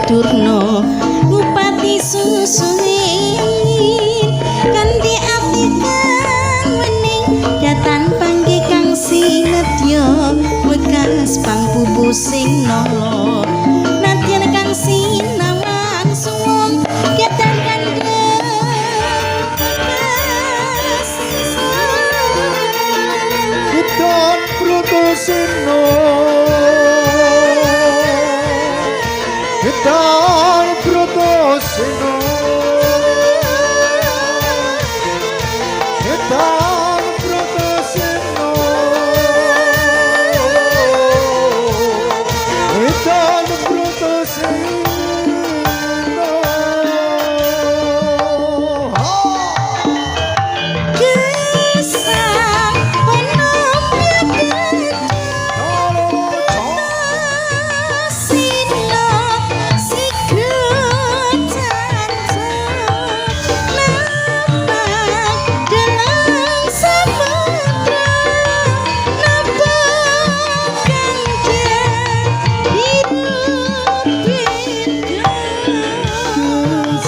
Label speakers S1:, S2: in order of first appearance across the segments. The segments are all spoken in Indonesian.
S1: Durna Bupati Susuwin kanthi ati kang wening datan panggih kang sinetya wekas pangpupu sing nala nadyan kang sinawan suwung datan
S2: Gedon Brotoseno Gedon Brotoseno Gedon Brotoseno Gedon Brotoseno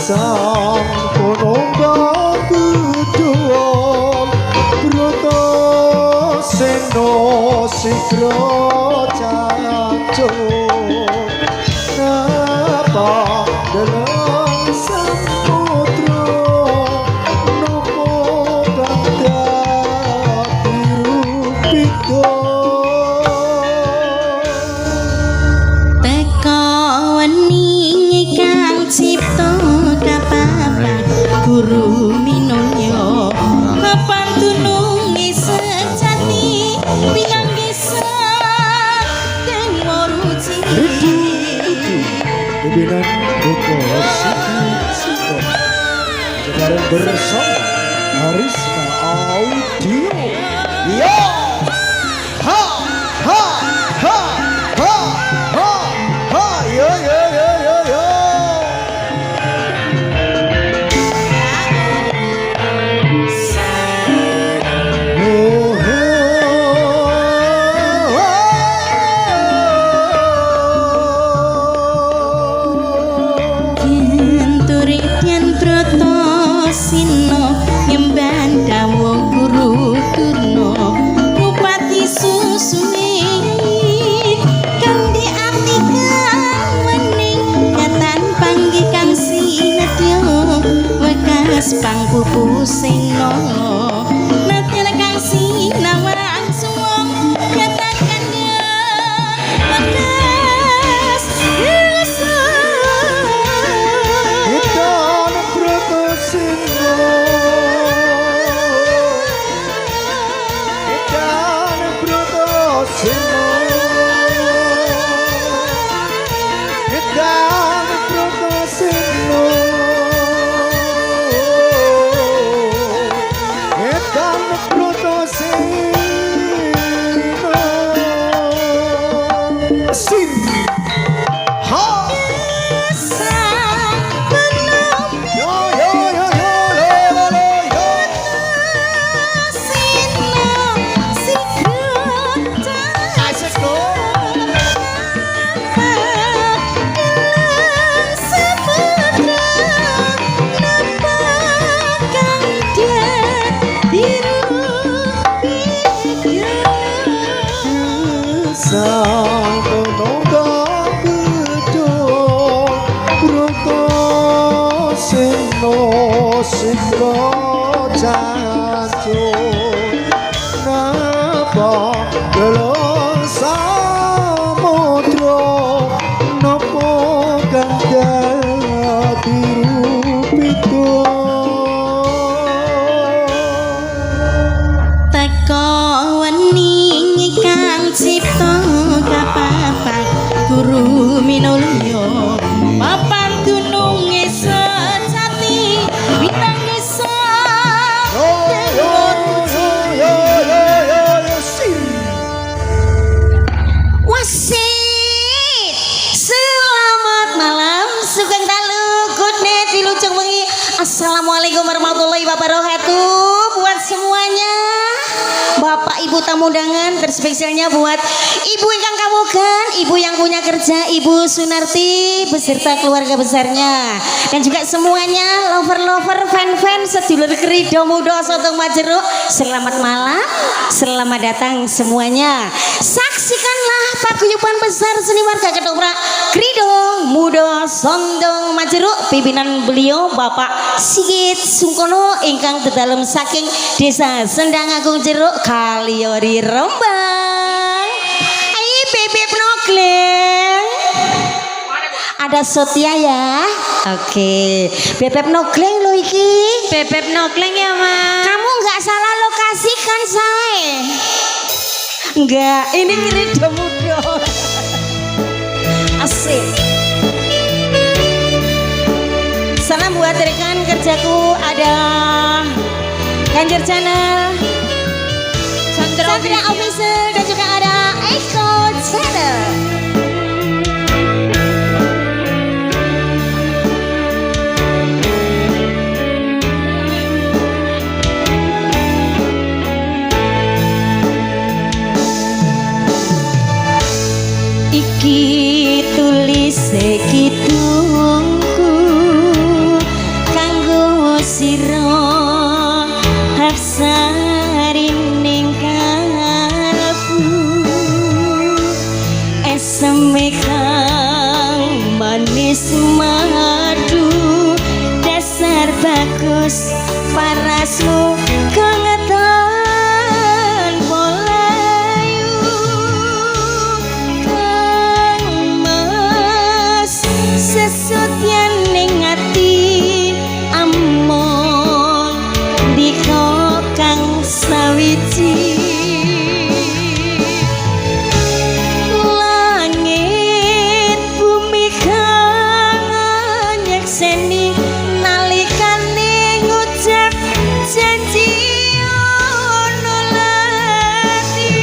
S2: sang ponombang gedon Brotoseno sigra cancuk napa dalam samudra nopo kang dadi rupita
S1: teka weni kang cipta kapapat guru minulya kapan tunungi sejati pinanggisa dan moruci
S2: pimpinan buku Siko sekarang bersama Arisma Audio yo ha ha ha ha ha ha yo yo yo yo yo
S1: Yen Brotoseno nyembah dawuh Guru Durna Bupati Susuwin kanthi ati kang wening datan panggih kang sinetya wekas pangpupu sing nala nadyan kang sinawan suwung datan wekas
S2: Gedon Brotoseno Gedon Brotoseno Gedon Brotoseno Gedon Brotoseno Sin ha yo yo yo yo lo lo yo asik lo sang ponombang gedon Brotoseno sigra cancuk napa dalam samudra napa kang dadi rupita
S1: teka weni kang cipta kapapat guru minulya papan dununge sejati pinanggisa wasit selamat malam sugeng dalu good night wilujeng wengi assalamualaikum warahmatullahi wabarakatuh buat semuanya Bapak bapak ibu tamu undangan, terspesialnya buat ibu ingkang kawogan, ibu yang punya kerja, Ibu Sunarti beserta keluarga besarnya, dan juga semuanya lover-lover, fan-fan, sedulur Krido Muda Sotong Majeruk. Selamat malam, selamat datang semuanya. Saksikanlah paguyuban besar seni warga Ketoprak Krido Muda Sotong Majeruk, pimpinan beliau Bapak Sigit Sungkono ingkang dedalem saking Desa Sendang Agung Jeruk Kaliori Rembang. Ayo Bebek Nogleng. Ada Sotia ya. Oke. Bebek Nogleng lo iki.
S3: Bebek Nogleng ya, Ma.
S1: Kamu nggak salah lokasi kan, say? Enggak, ini Krido Muda. Asik. Salam buat rekan kerjaku, ada Ganjar Channel, Sandra Official, dan juga ada Eko Channel. Iki tulis kidungku kanggo sira hapsarining kalbu eseme kang manis madu dasar bagus parasmu kengetan polayu kang mas sesutyan ning ati amon diko kang sawiji langit bumi kang nyekseni nalikane ngucap janji ono lati.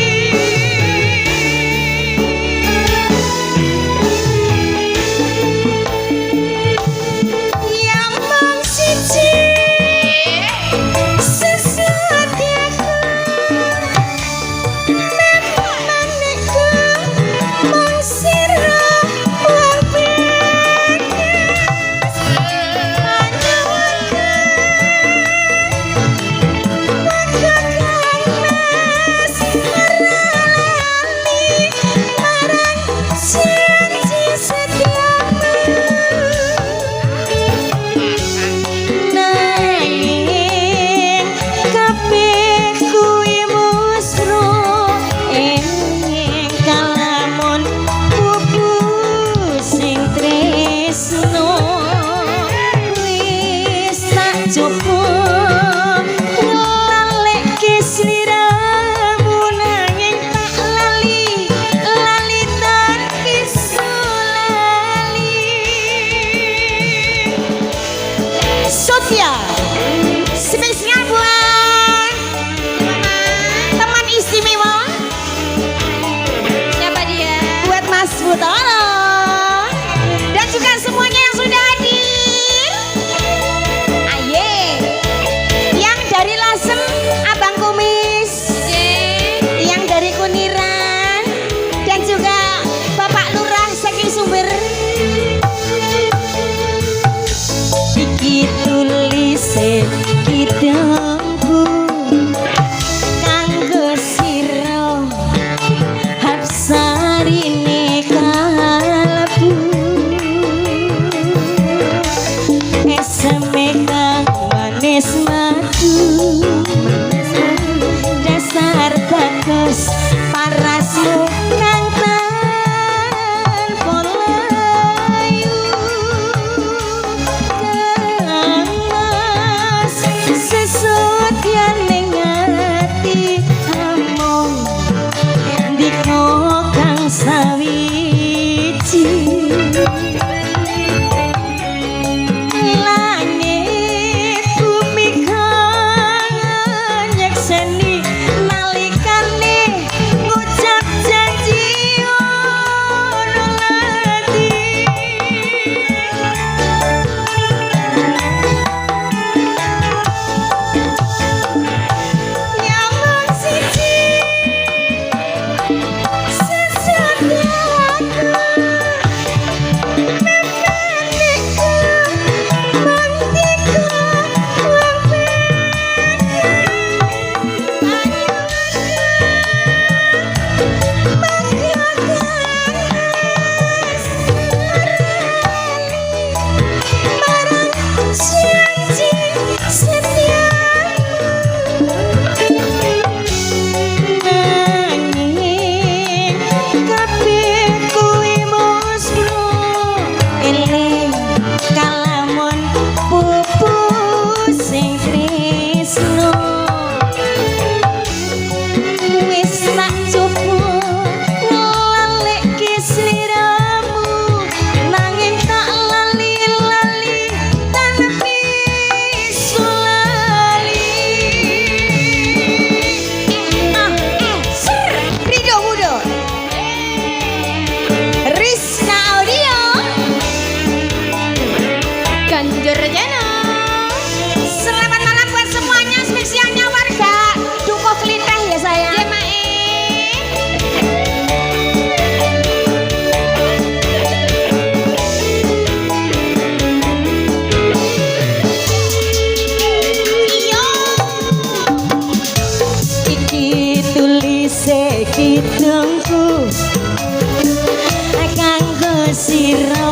S1: sira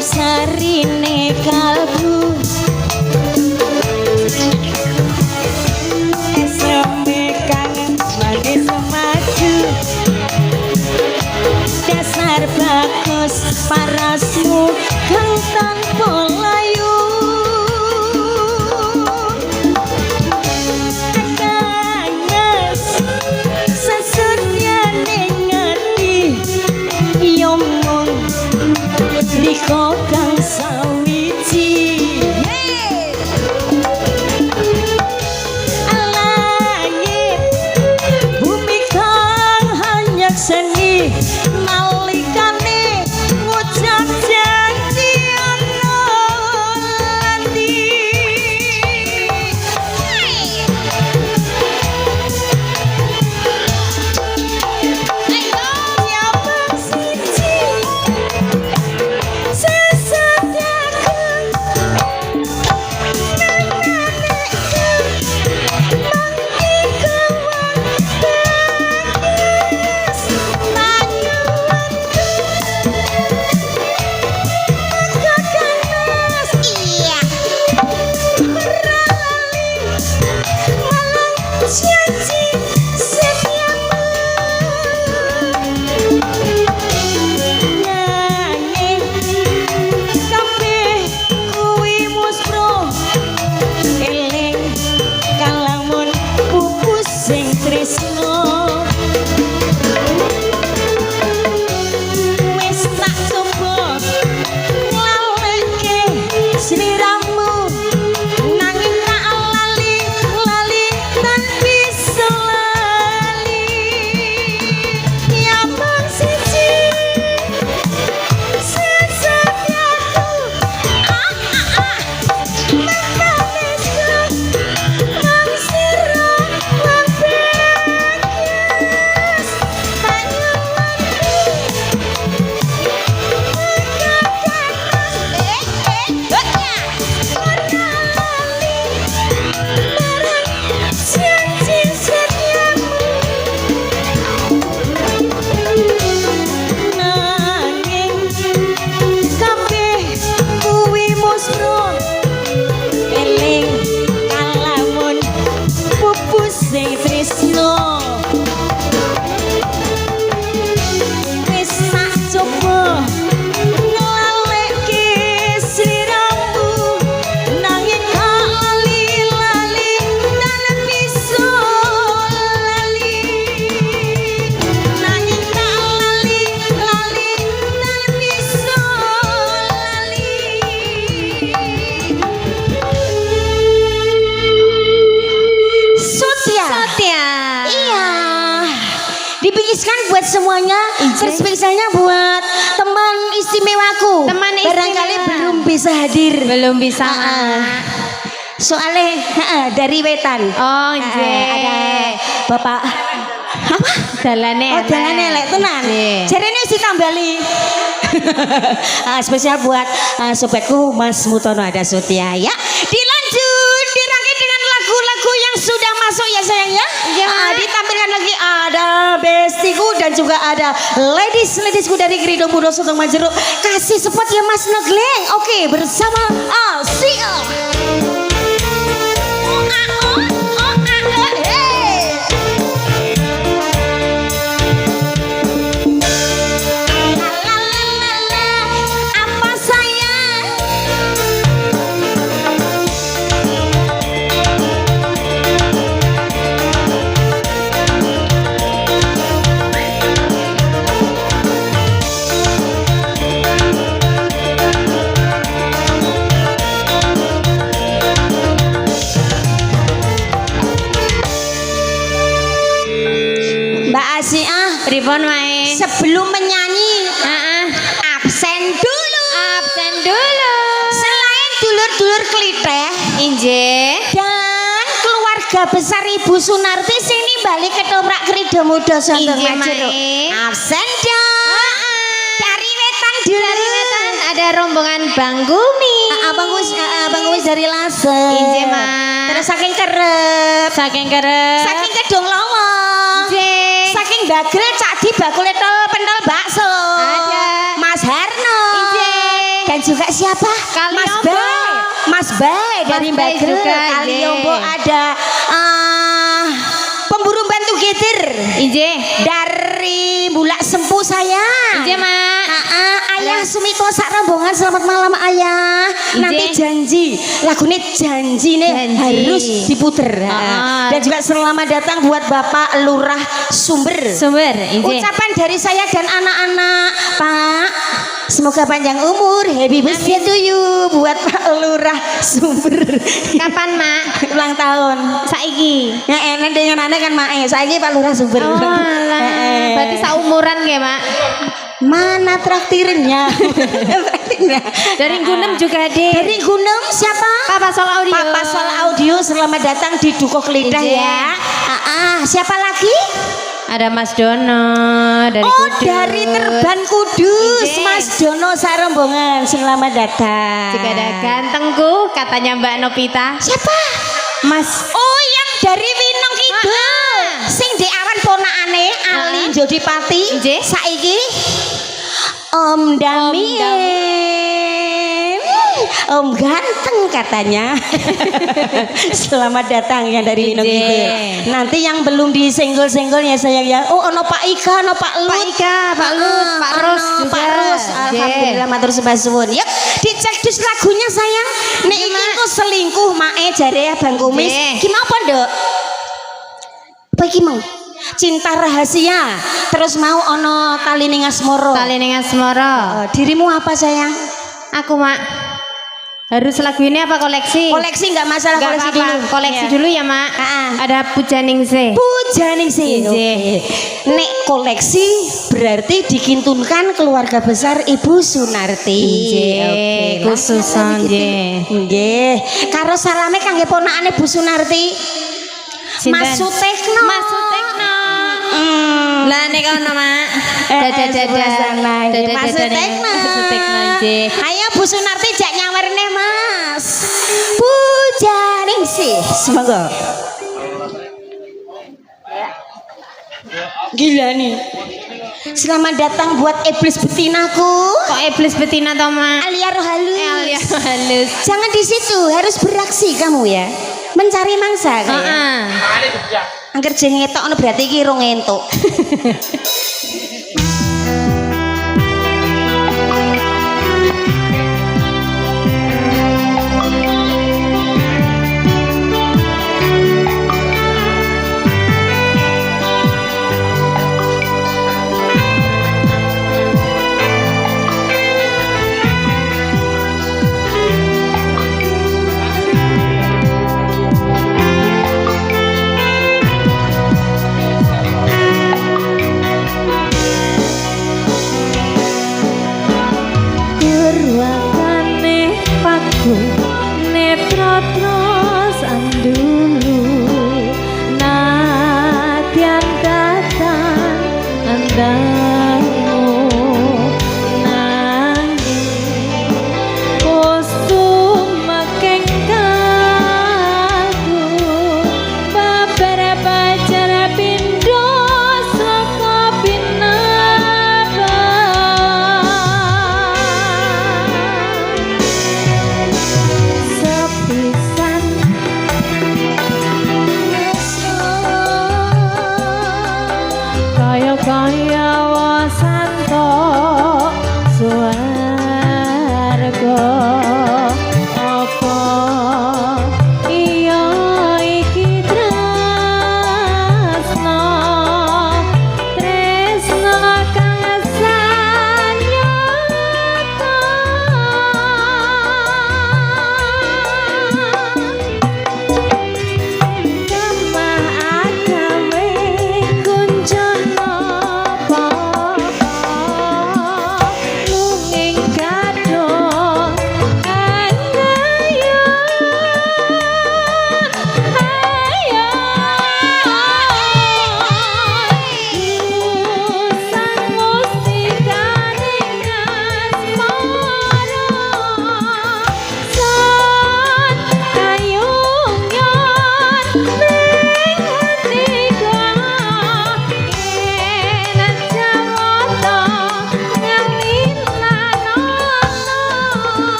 S1: sarine kalbu SMP kangen manis maju dasar bagus parasmu kang tanpa layu kanges sesuryane ngati yomong Niko kang sawiji langit bumi kang hanya seni nalikane ngucap janji ana lati ya bang siji buat semuanya, spesialnya buat teman istimewaku.
S3: Teman
S1: barangkali
S3: istimewa.
S1: belum bisa hadir.
S3: Belum bisa.
S1: Soalnya dari Wetan.
S3: Oh,
S1: ada Bapak apa?
S3: Dalane.
S1: Oh, dalane elek tenan. Jarene si tambali. Spesial buat sobatku Mas Mutono Ada Sutia ya. Dilanjut dirangkai dengan lagu-lagu yang sudah masuk ya sayangnya. Ditampilkan lagi ada bestiku dan juga ada ladiesku dari Grido Mudo Sotong Majeruk. Kasih spot ya Mas Negleng. Oke, bersama Asia.
S3: Pripun wae?
S1: Sebelum menyanyi, absen dulu.
S3: Absen dulu.
S1: Selain dulur-dulur kliteh,
S3: Inje.
S1: dan keluarga besar Ibu Sunarti sini balik ketoprak Grido Mudo Sotong
S3: Inje,
S1: Majeruk.
S3: Mae.
S1: Absen dong. Dari Wetan dulu.
S3: Dari Wetan ada rombongan Bang Gumi.
S1: Bang Gumis dari Lasem.
S3: Inje, Ma.
S1: Terus saking kerep.
S3: Saking kerep.
S1: Saking Kedung Lawang.
S3: Inje.
S1: Saking Bagel cak di bakul pentol bakso.
S3: Ada.
S1: dan juga siapa? Mas
S3: Kaliombo.
S1: Bay. Mas Bay dari
S3: Mas Bay
S1: Bagel.
S3: juga,
S1: Kaliombo
S3: ye.
S1: ada pemburu bantu getir
S3: Ije.
S1: dari Bulak Sempu saya.
S3: Ije, Mak.
S1: Ayah Sumito sak rombongan selamat malam ayah.
S3: Ije.
S1: Nanti janji lagunya janji nih
S3: Janji.
S1: harus diputer. Dan juga selamat datang buat Bapak Lurah Sumber.
S3: Sumber, Ije.
S1: Ucapan dari saya dan anak-anak, Pak, semoga panjang umur, happy birthday to you buat Pak Lurah Sumber.
S3: Kapan, Mak?
S1: Ulang tahun.
S3: Saiki.
S1: Ya enak dengan anak kan Mak. Saiki Pak Lurah Sumber.
S3: Oh, alah. Berarti saumuran ya, Mak?
S1: Mana traktirnya? Traktirnya.
S3: Dari Gunem juga hadir.
S1: Dari Gunem siapa?
S3: Papa Sol Audio.
S1: Papa Sol Audio, selamat datang di Dukuh Lidah
S3: Ije.
S1: ya. Siapa lagi?
S3: Ada Mas Dono dari
S1: Oh,
S3: Kudus.
S1: dari Terban Kudus,
S3: Ije.
S1: Mas Dono Sarombongan, selamat datang.
S3: Juga ada gantengku, katanya Mbak Novita.
S1: Siapa?
S3: Mas.
S1: Oh, yang dari Winong Kidul. Sing di awan ponakane Ali Jodipati.
S3: Ije.
S1: Saiki Om Damin. Om ganteng katanya. Selamat datang yang dari Winong
S3: Ije.
S1: Kidul. Nanti yang belum disenggol-senggol ya sayang ya. Oh, ono Pak Ika, ono Pak Lut.
S3: Pak Ika, Pak Lut, Pak Ros juga.
S1: Pak Ros.
S3: Ije.
S1: Alhamdulillah matur sembah suwun. Yuk, dicek dus lagunya sayang. Nek iki engko selingkuh mae jare Bang Kumis.
S3: Ije.
S1: Gimana apa, Nduk? Apa iki mau? Cinta rahasia. Terus mau ono tali ning asmara.
S3: Tali ning asmara.
S1: Dirimu apa sayang?
S3: Aku, Mak. Harus lagu ini apa koleksi?
S1: Koleksi nggak masalah,
S3: Nggak
S1: koleksi
S3: apa-apa.
S1: dulu.
S3: Koleksi
S1: Iya.
S3: dulu ya, Mak.
S1: Ah.
S3: Ada Pujaningsih.
S1: Pujaningsih.
S3: Ije.
S1: Oke. Nek koleksi berarti dikintunkan keluarga besar Ibu Sunarti.
S3: Ije, khususan, Ije.
S1: Nggih. Karo salame kangge ponakane Bu Sunarti.
S3: Sinten?
S1: Mas Sutekno.
S3: Mas Sutekno.
S1: Hmm.
S3: Lah nek ono, Mak.
S1: Sebelah sana.
S3: Dadah,
S1: Mas
S3: dadah, ning
S1: Sutekno.
S3: Mas Sutekno, Ije.
S1: Ayo Bu Sunarti jak nyawerne Mas. Pujaningsih. Semoga. Gila nih. Selamat datang buat iblis betinaku.
S3: Kok iblis betina to, Mak?
S1: Alia roh halus.
S3: Alia halus.
S1: Jangan di situ, harus beraksi kamu ya. Mencari mangsa kayak.
S3: Heeh.
S1: Angger jengetok ono berarti iki rong entuk.
S3: Purwakane paku netra tros andulu nadyan datang andamu nanging kostum makeng kaku babar pacar pindo saka pinabang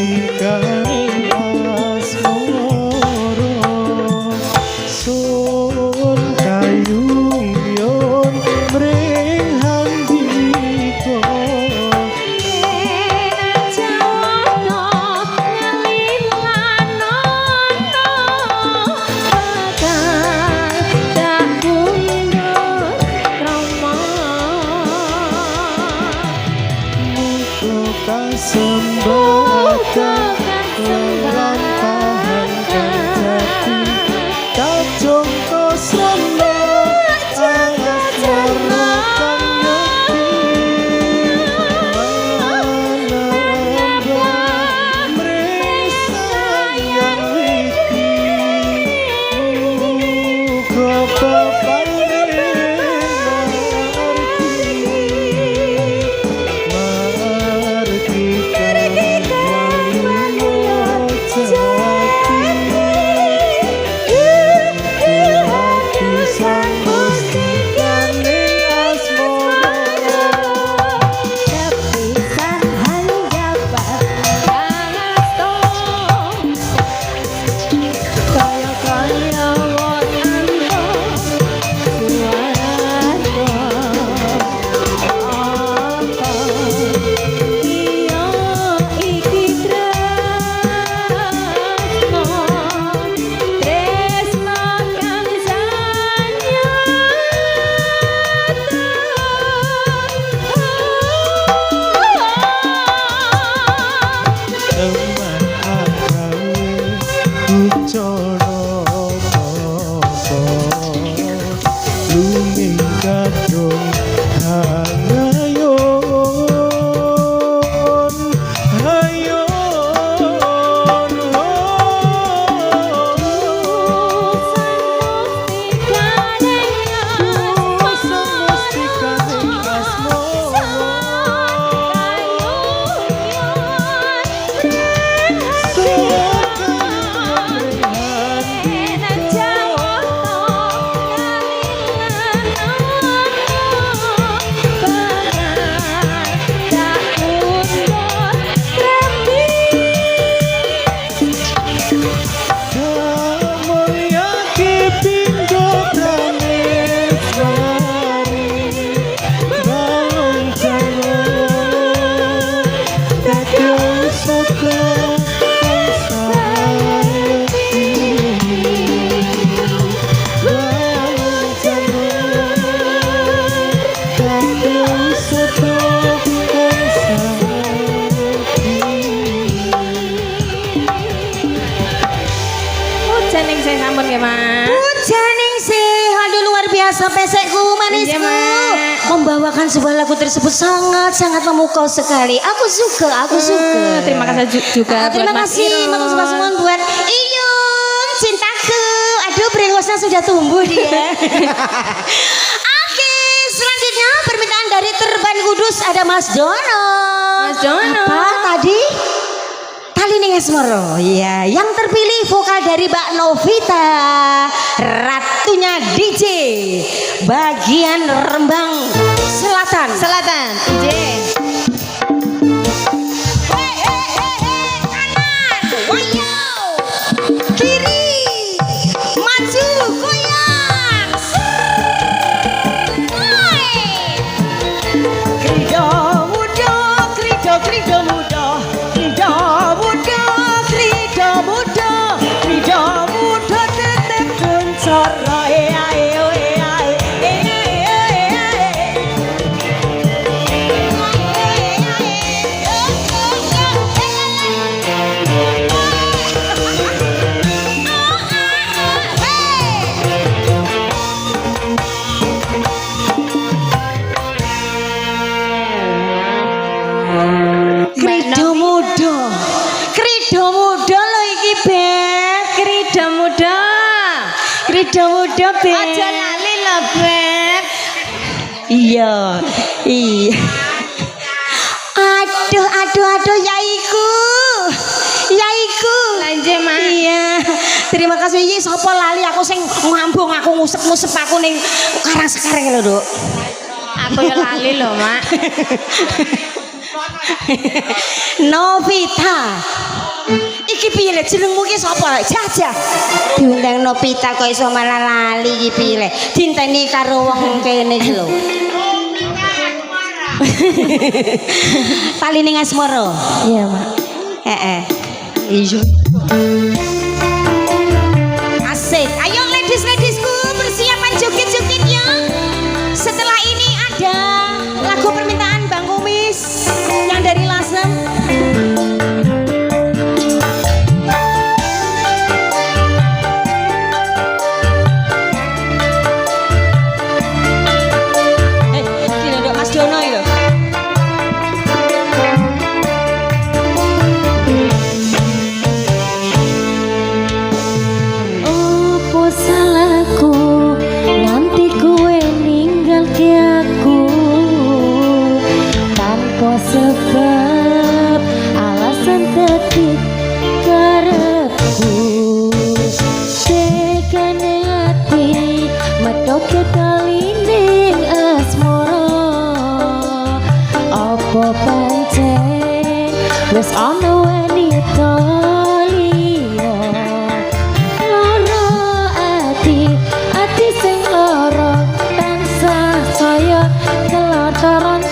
S2: mustikaning asmara sun kayung yon mring handika sembahkan kelampahan jati kacung kosrana angat merukan nyeti mana rembang merisa yang witi muka
S1: pesekku manisku membawakan sebuah lagu tersebut sangat memukau sekali. Aku suka.
S3: Terima kasih juga
S1: terima kasih matur suwun buat Iyun cintaku. Aduh brengosnya sudah tumbuh dia. Oke, selanjutnya permintaan dari Terban Kudus ada Mas Dono. Apa tadi? Tali ning Asmoro. Iya, yang terpilih vokal dari Mbak Novita, ratunya DJ bagian Rembang Selatan. DJ. Kanan, wayau. Kiri, maju, goyang. Krido muda, krido muda. Tetep kencana muda Beb.
S3: Aja lali lho Beb.
S1: Iya. Aduh yaiku.
S3: Lanje Mak.
S1: Iya. Terima kasih iki sapa lali aku sing ngambung aku ngusep-ngusep aku ning Karang Sekarang lho, Duk.
S3: Aku ya lali lho, Mak.
S1: Novita. iki piye le jenengmu ki sapa? Jajah. Diundang Nopita kok iso malah lali iki piye le? Dinteni karo wong kene iki lho. Paling ning asmara.
S3: Iya, Mak.
S1: Heeh. Iya. Asik. Ayo ladies-ladiesku persiapan joget-joget ya. Setelah ini ada lagu permintaan Bang Kumis yang dari Lasem. Gini dok Mas Dono itu.
S3: Opo salahku nganti kowe ninggal ke aku tanpa sebab alasan tetik karepku tekane ati medhot ketaline asmara opo pancen wis ana wanita liya lara ati sing lara tansah saya kelataran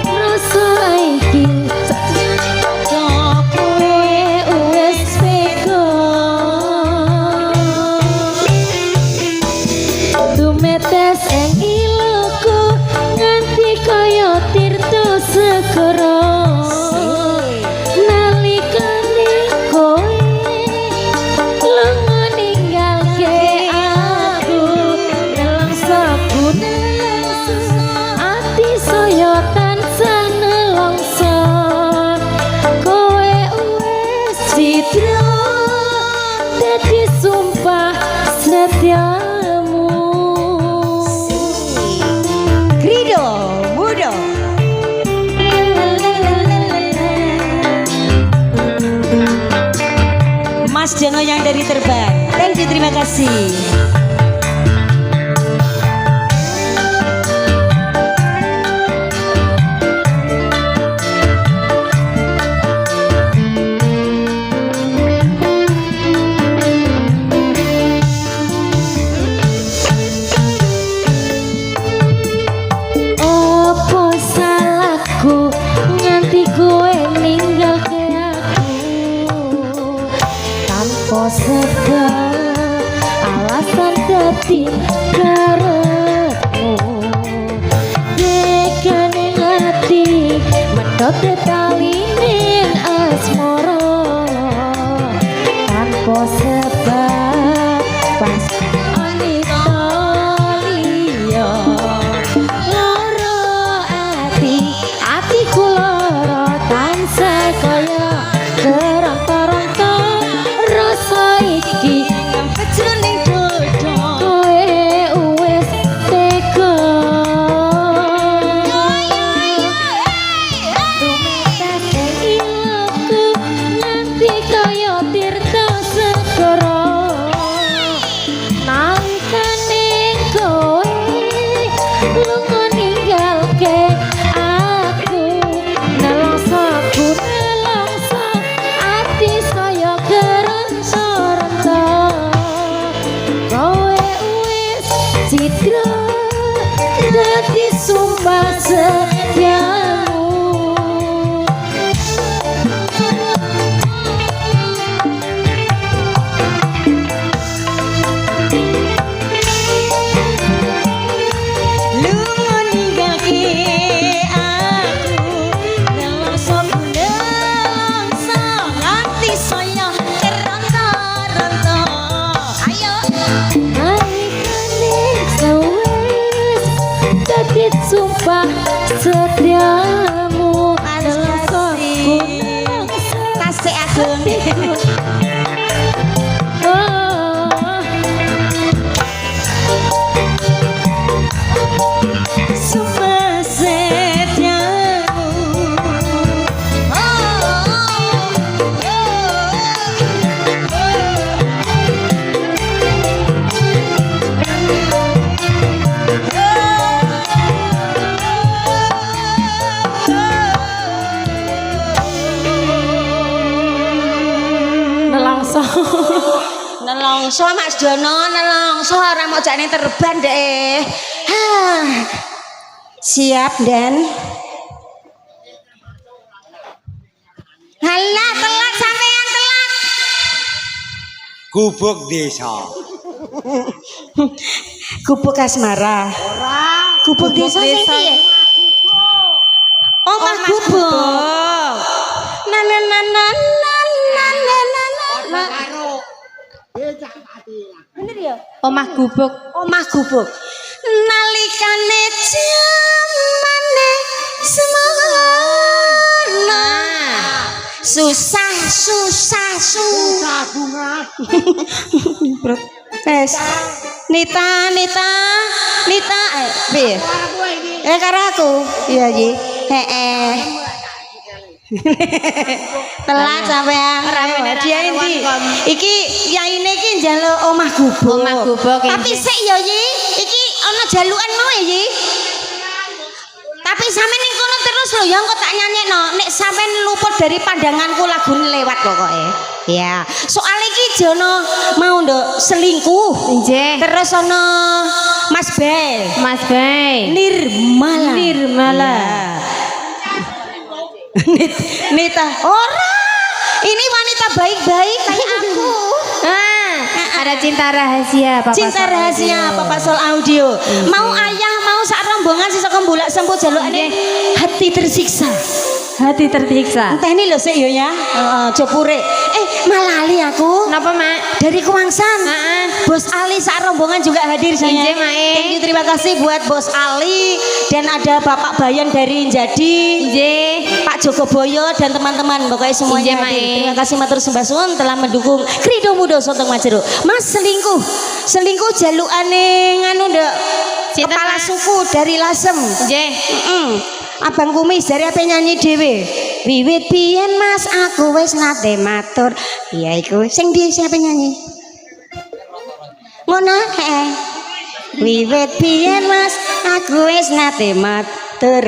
S3: rasa iki kowe wis peko tumetes ing iloku nganti kaya tirta segara nalikane kowe lunga ninggalke aku dalam sabune ati saya tansah nelongso kowe wis citra dadi sumpah setiamu
S1: Grido, Mudo. Mas Jono yang dari Terbang. Thank you, terima kasih.
S3: Opo salahku nganti kowe ninggalke aku tanpa sebab alasan dadi karepmu dekane ati medhot taline asmara tanpa sebab pas wanita liya lara atiku lara tansah kaya kerang-kerangka rasa iki jroning dodo kowe wis tega tumetes ing iloku nganti kaya tirta segara nalikane kowe lunga ninggalke aku
S1: Nelongso Mas Dono, nelongso ora mau jane terban deh. Siap dan halah telat sampean telat.
S2: Gubuk desa.
S1: Gubuk asmara. Gubuk desa sing piye? Omah gubuk. Bener ya?
S3: Omah gubuk.
S1: Omah gubuk. Nalikane jamane semono. Susah bunga. Tes. Nita. Piye? Karo aku. Iya, Ji. Heeh. Telat sampean. Dia endi? Iki yaine iki njaluk omah gubuk.
S3: Omah gubuk.
S1: Tapi sik ya, Yi. Iki ana jalukan mau ya, Yi. Tapi sampean ning kono terus lho ya engko tak nyanyekno. Nek sampean luput dari pandanganku lagune lewat pokoke. Ya, soal iki jono mau nduk selingkuh.
S3: Nggih.
S1: Terus ana Mas Bel.
S3: Mas Bay.
S1: Nirmala. Ya. Nita. Ora. Ini wanita baik-baik kayak aku.
S3: Ada cinta rahasia Papa.
S1: Cinta
S3: Sol
S1: rahasia
S3: Audio.
S1: Papa Sol Audio. Mau ayah, mau sak rombongan sisa kembulak sempuh jalukane hati tersiksa.
S3: Hati tersiksa.
S1: Entah ini loh sih ya. Jopure. Malali aku.
S3: Kenapa, Mak?
S1: Dari Kuangsan. Bos Ali sak rombongan juga hadir sayang.
S3: Inje, Mak.
S1: Thank you, terima kasih buat Bos Ali dan ada Bapak Bayan dari Jadi.
S3: Nggih.
S1: Pak Joko Boyo dan teman-teman pokoknya semuanya
S3: Inje,
S1: hadir.
S3: Mae.
S1: Terima kasih matur sembah suwun telah mendukung Krido Mudo Sontong Majero. Mas selingkuh jalukane nganu nduk.
S3: Cinta,
S1: Kepala
S3: Mas.
S1: suku dari Lasem.
S3: Nggih.
S1: Abang Kumis dari apa nyanyi dhewe. Wiwit biyen Mas aku wis nate matur. Iya iku sing di siapa nyanyi? Ngono heeh. Wiwit biyen Mas aku wis nate matur.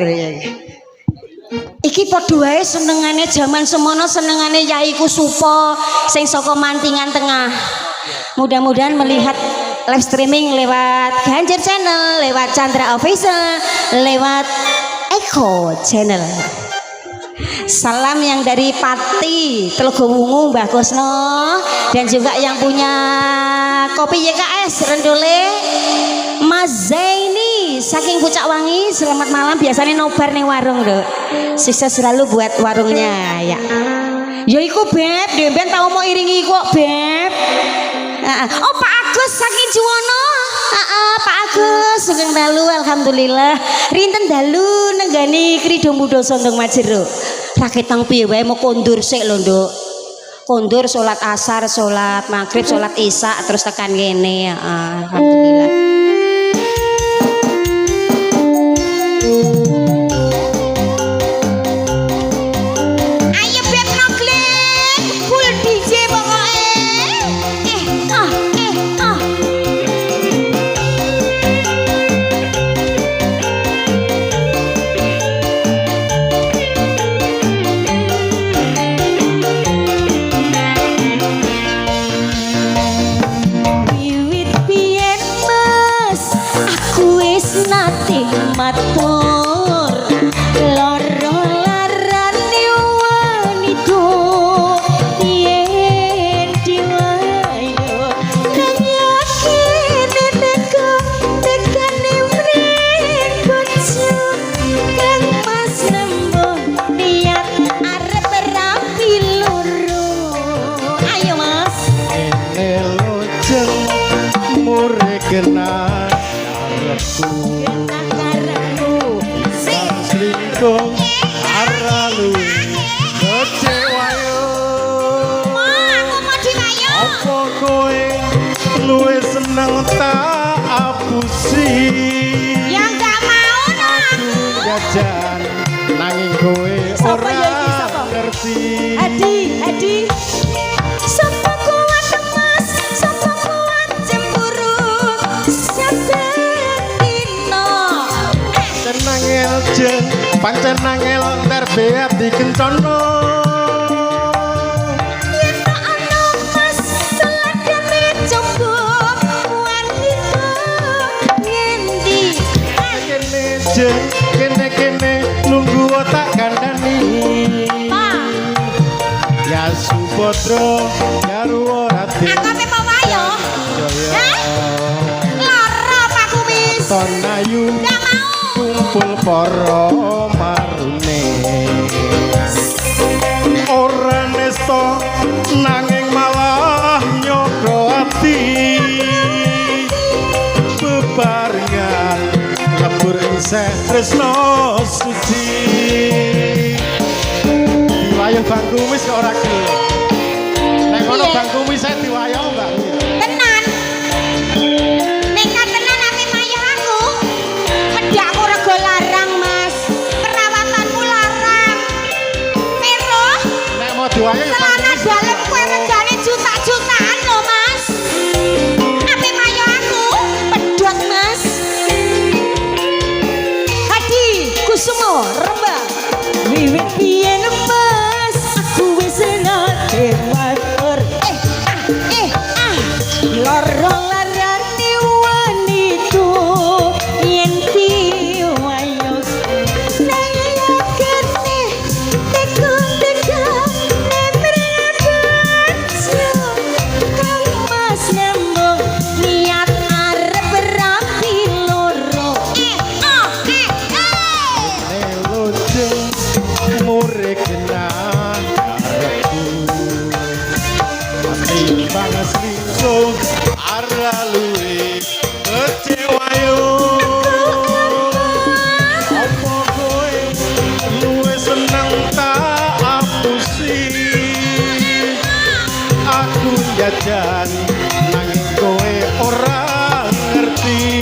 S1: Iki padha wae senengane jaman semono senengane yaiku supo sing saka Mantingan Tengah. Mudah-mudahan melihat live streaming lewat Ganjar Channel, lewat Chandra Official, lewat Eko Channel. Salam yang dari Pati Telugowungu Mbah Gosno dan juga yang punya kopi YKS Rendole Mas Zaini saking Pucak Wangi. Selamat malam, biasanya nobar nih warung loh. Sukses selalu buat warungnya ya. Ya iku Beb, Demben tau mau iringi kok Beb. Oh Pak Agus saking Juwono. Pak Agus sugeng dalu alhamdulillah. Rinten dalu nenggani Krido Mudo Sontong Majero. Rakit nang piye wae mau kondur sik lho, Nduk. Kondur salat asar, salat maghrib, salat isya terus tekan kene ya. Alhamdulillah. Ayo Beb Noglen, full DJ pokoknya. Wiwit biyen Mas aku wis nate matur loro larane wanita yen diwayo nang yakine tekane mrene bojo kang Mas nembung niat arep rapi loro. Ayo Mas.
S2: Nelojeng mure kena
S1: Karepku
S2: selingkuh aralu kecewayo.
S1: aku mau diwayo.
S2: Apa kowe luwih seneng tak apusi?
S1: Ya enggak mau no aku.
S2: Jajan nanging kowe
S1: Sapa
S2: ora
S1: ya iki, sapa?
S2: ngerti.
S1: Adi. Sapa kuat emas, sapa kuat cemburu, sadina.
S2: Pancen nangel jeng, pancen nangel terbe abdi kencono.
S1: Yen tak ana mas, selagane coba
S2: jeng kene-kene nunggu tak kandhani ya Subodro karo Raden
S1: Aku ape mau ayo? Hah? Lara Pak Kumis.
S2: Tonayu
S1: Nggak mau.
S2: kumpul para marune ora nesta nanging malah nyokro ati bebarengan lebur isih tresno suci diwayah Bang Kumis kok ora gelem nek ono
S1: Iya.
S2: Bang Kumis ae diwayah Mbak
S1: Tenan. Nekat tenan ape mayah aku. Pedakku rego larang, Mas. Perawatanmu larang. Pero
S2: nek mau diwayah ya Bang
S1: celana
S2: Kumis
S1: dalam kue regane juta-jutaan loh, Mas. Ape mayah aku. Pedot, Mas. Hadi Kusumo Rembang. Wiwit biyen Mas, aku wis nate matur. Loro-larane waniku yen diwayo nang kene teko-teko nemrebaca kang Mas nembung niat arep rapi loro
S2: Melojeng murek genah karepku Ati banget lingkung arah luwe kecewayo Apa kowe luwe seneng tak apusi Aku jajan nanging kowe ora ngerti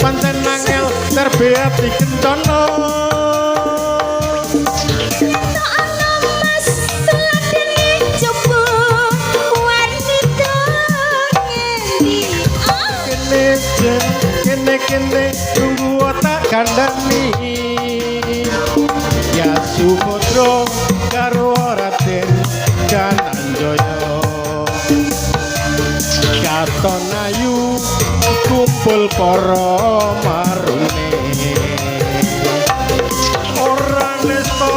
S2: pancen nangel terbeat dikencono kene-kene nunggu tak kandhani ya Subodro karo Raden Dananjaya Katon ayu kumpul para marune ora nesta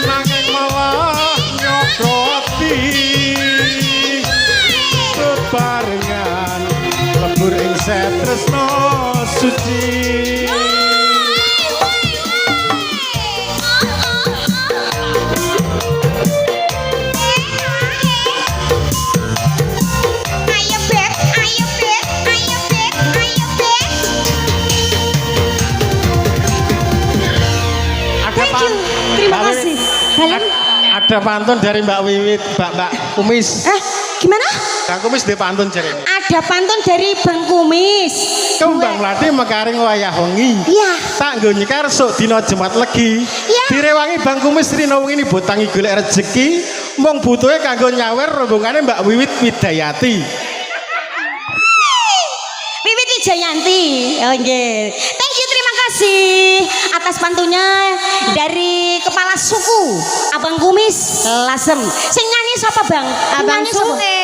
S2: nanging malah nyokro ati bebarengan lebur ing tresno suci
S1: Ayo beb, ayo beb, ayo beb, ayo beb. Thank you. Terima kasih. Kalian
S2: ada pantun dari Mbak Wiwit Mbak Kumis
S1: gimana?
S2: Mbak Kumis di pantun jare
S1: Ada pantun dari Bang Kumis.
S2: Kembang mlati mekaring wayah wengi
S1: Iya.
S2: tak nggo nyekar sok dina Jumat Legi
S1: Iya.
S2: direwangi Bang Kumis rina wengi botangi golek rejeki mung butuhe kanggo nyawer rombongane Mbak Wiwit Widayati
S1: Wiwit Wijayanti. Oh nggih. Thank you, terima kasih atas pantunnya dari kepala suku Abang Kumis Lasem. Sing nyanyi siapa, Bang?
S3: Abang
S1: Nyanyi siapa?
S3: Sule.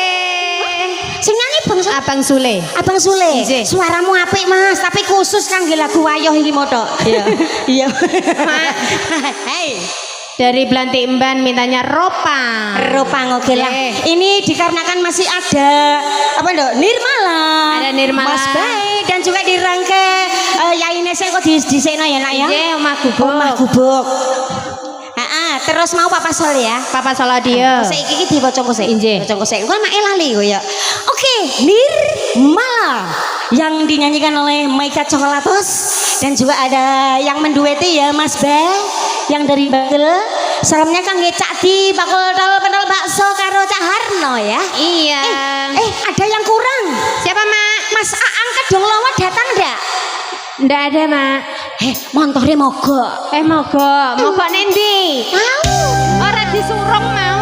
S1: Sing nyanyi Bang Sule.
S3: Abang Sule.
S1: Abang Sule.
S3: Nggih.
S1: Suaramu apik, Mas, tapi khusus kangge lagu wayoh iki moto. Iya. Iya. Hei.
S3: Dari Blantik Emban mintanya ropa.
S1: Ropang oke lah.
S3: Oke.
S1: Ini dikarenakan masih ada apa ndok? Nirmala.
S3: Ada Nirmala.
S1: Mas Bay dan juga di rangka yaine sing kok disekno ya nak ya.
S3: Iya, Omah Gubuk.
S1: Omah Gubuk. Terus mau Papa Sol ya.
S3: Papa Soladio.
S1: Sik iki diwaca kok sik.
S3: Injih.
S1: Waca kok sik. Engko mak lali kok ya. Oke, Nirmala yang dinyanyikan oleh Maika Coklatos dan juga ada yang mendueti ya Mas Bay yang dari Bagel. Salamnya kangge Cak Di bakul pentol bakso karo Cak Harno ya.
S3: Iya.
S1: Ada yang kurang.
S3: Siapa, Mak?
S1: Mas Aang Kedong Lawa datang enggak?
S3: Ndak ada, Mak.
S1: Montore mogok.
S3: Mogok nendi?
S1: Tahu.
S3: Ora disurung mau.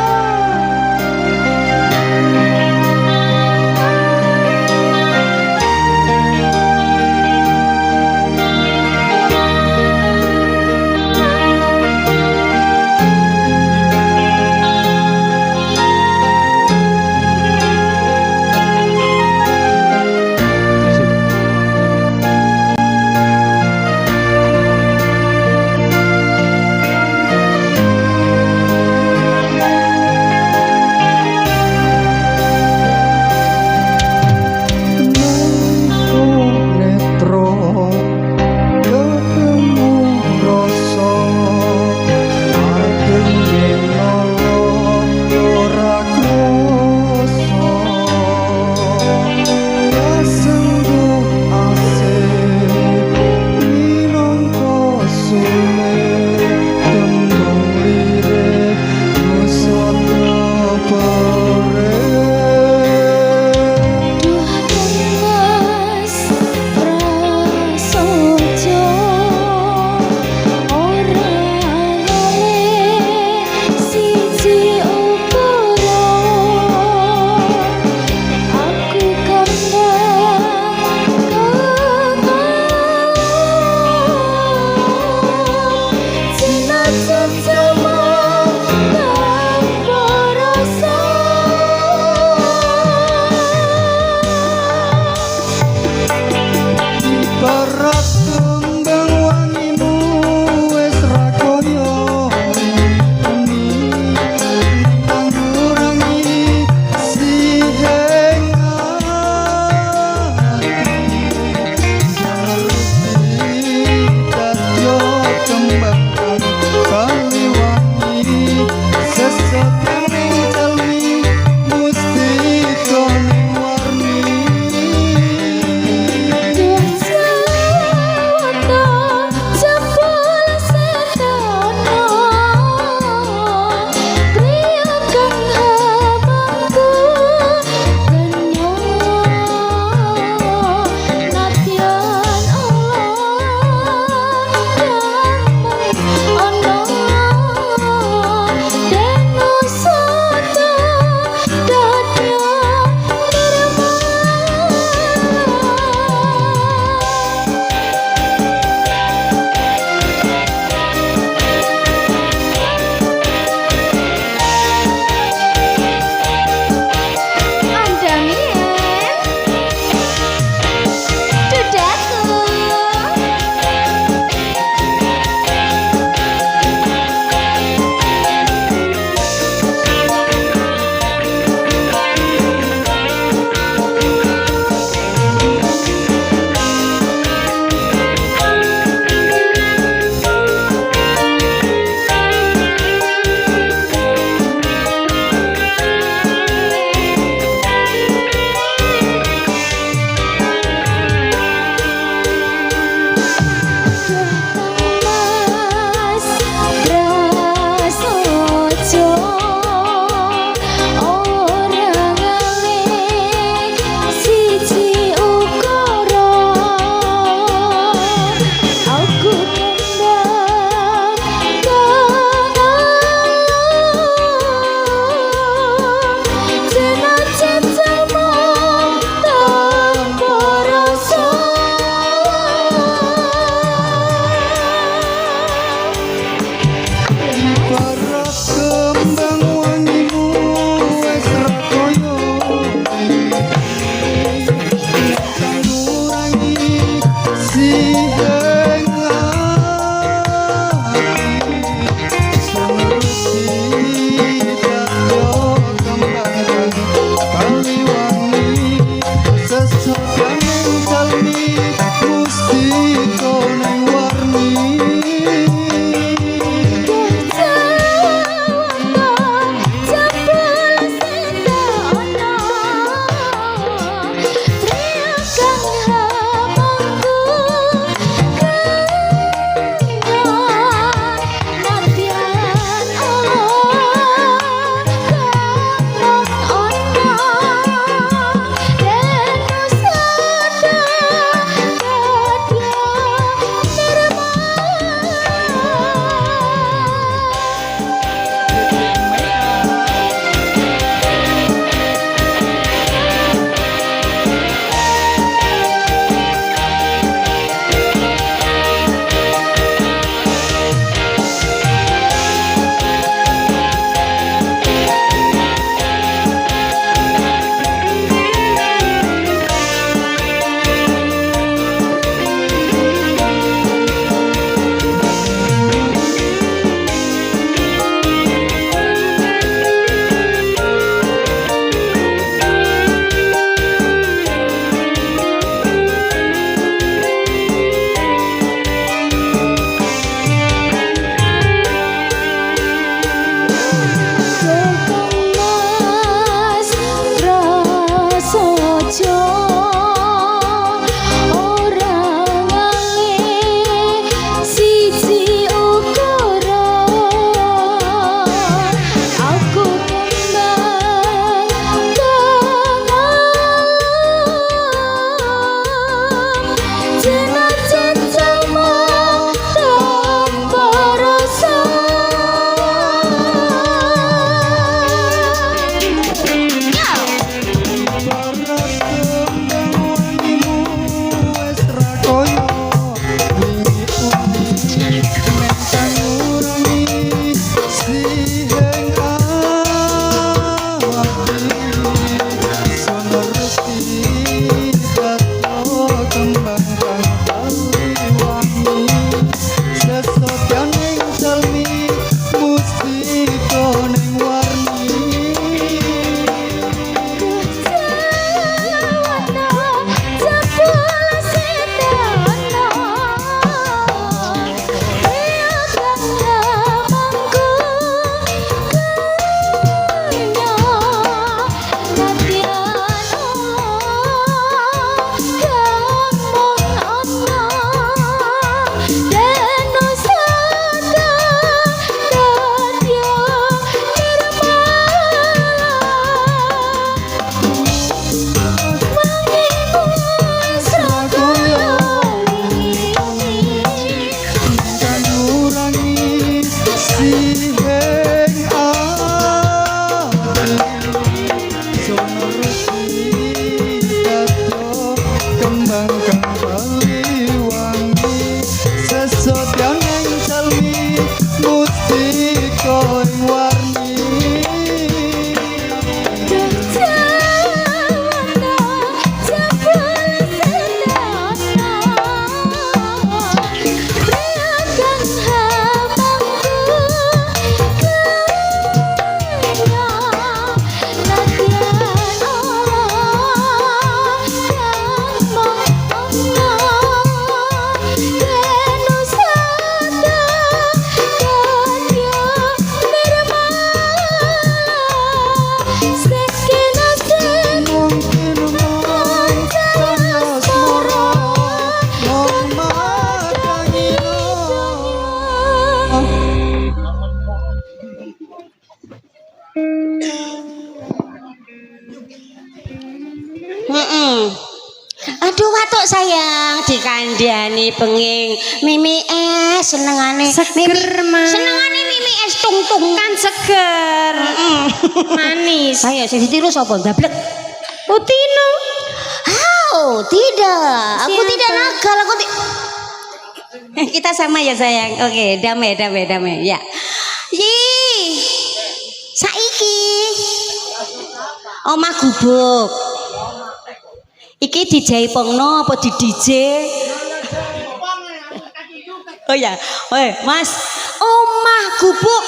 S1: Aduh watuk sayang dikandhani penging mimi es senengane
S3: Seger, Mas.
S1: senengane mimi es tung-tung
S3: Kan seger. Manis.
S1: saya sing ditiru sapa dablek
S3: Utino.
S1: oh tidak aku
S3: Siapa?
S1: tidak nakal aku kita sama ya sayang oke damai ya saiki omah gubuk iki dijaipongno apa di DJ? Oh ya, Mas, omah gubuk.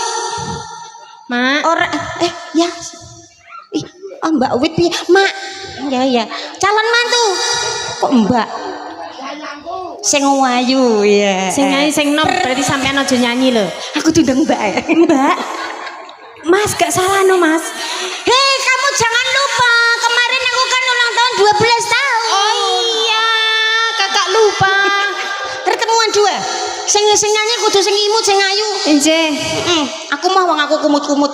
S3: Mak.
S1: Ora ya. Ih, Mbak Wit piye? Mak. Ya. Calon mantu. Kok Mbak? Sing wayu ya.
S3: Sing nyanyi sing nom berarti sampean aja nyanyi lho.
S1: Aku diundang Mbak.
S3: Mbak. Mas gak salah no, Mas.
S1: Hei, kamu jangan lupa kemarin aku kan ulang tahun 12 tahun.
S3: Oh iya, kakak lupa.
S1: Pertemuan dua. Sing nyanyi kudu sing imut sing ayu.
S3: Nggih.
S1: Aku mah wong aku kumut-kumut.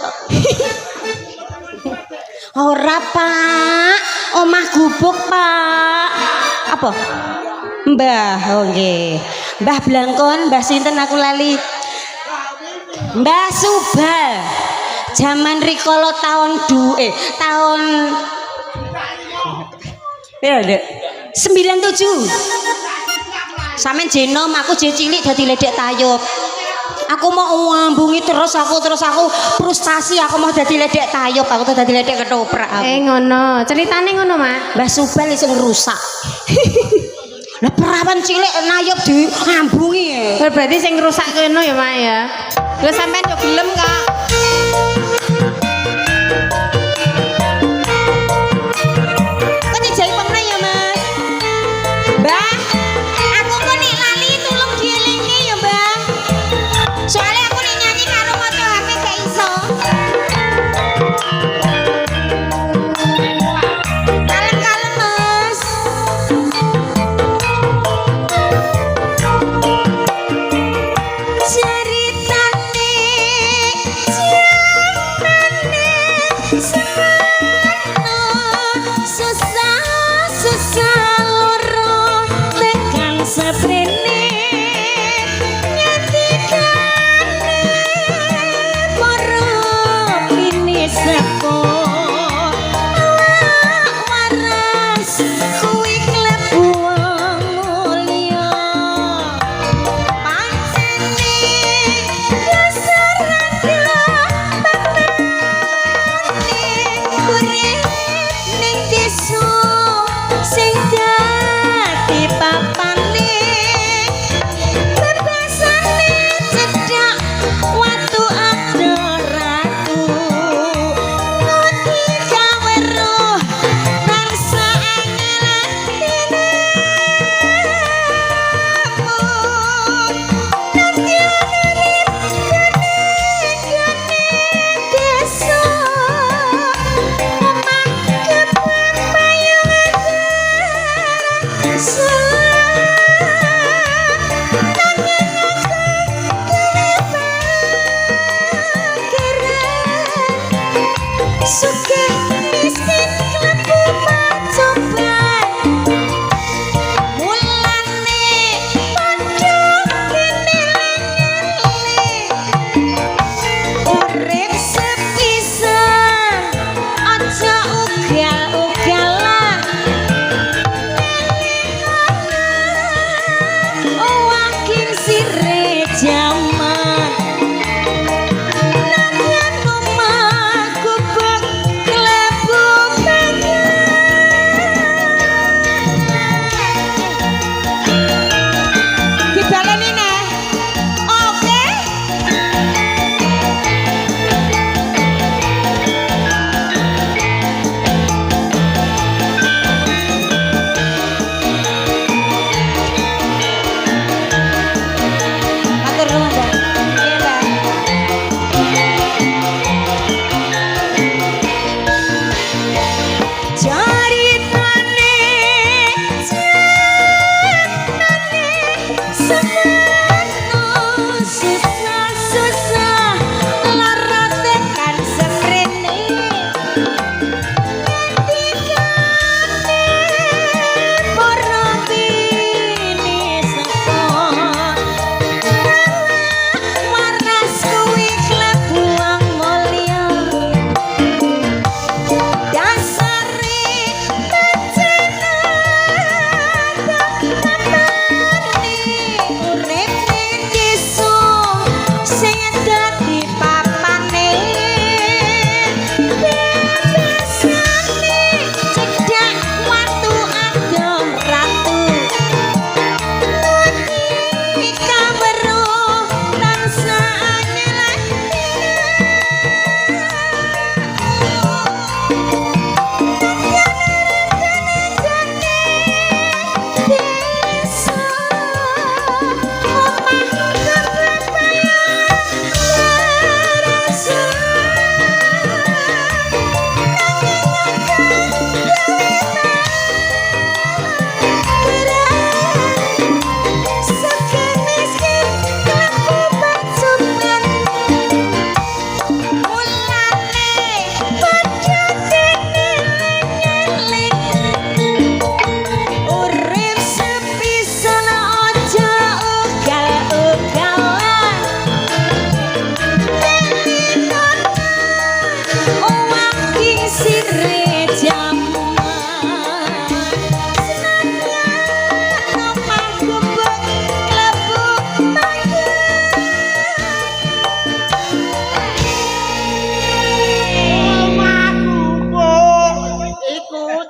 S1: Ora, Pak. Omah gubuk, Pak. Apa? Mbah, oh nggih. Mbah Blangkon, Mbah sinten aku lali. Mbah Subal. Zaman rikala tahun ya, Dek. 97. Sampeyan jenom aku je cilik dadi ledek tayub. Aku mau ngambungi terus aku frustasi aku mau dadi ledek tayub, aku dadi ledek ketoprak.
S3: Ngono. Ceritane ngono, Mak.
S1: Mbah Subal sing rusak. Lah perawan cilik nayub di ngambungi.
S3: Berarti sing rusak kene ya, Mak ya. Lho sampean yo gelem, Kak.
S1: Kok dijaipengna ya, Mas? Mbah, aku kok nek lali tulung dielingke ya, Mbah. Soalnya aku nek nyanyi karo maca HP gak iso. Kalem-kalem, Mas. Ceritane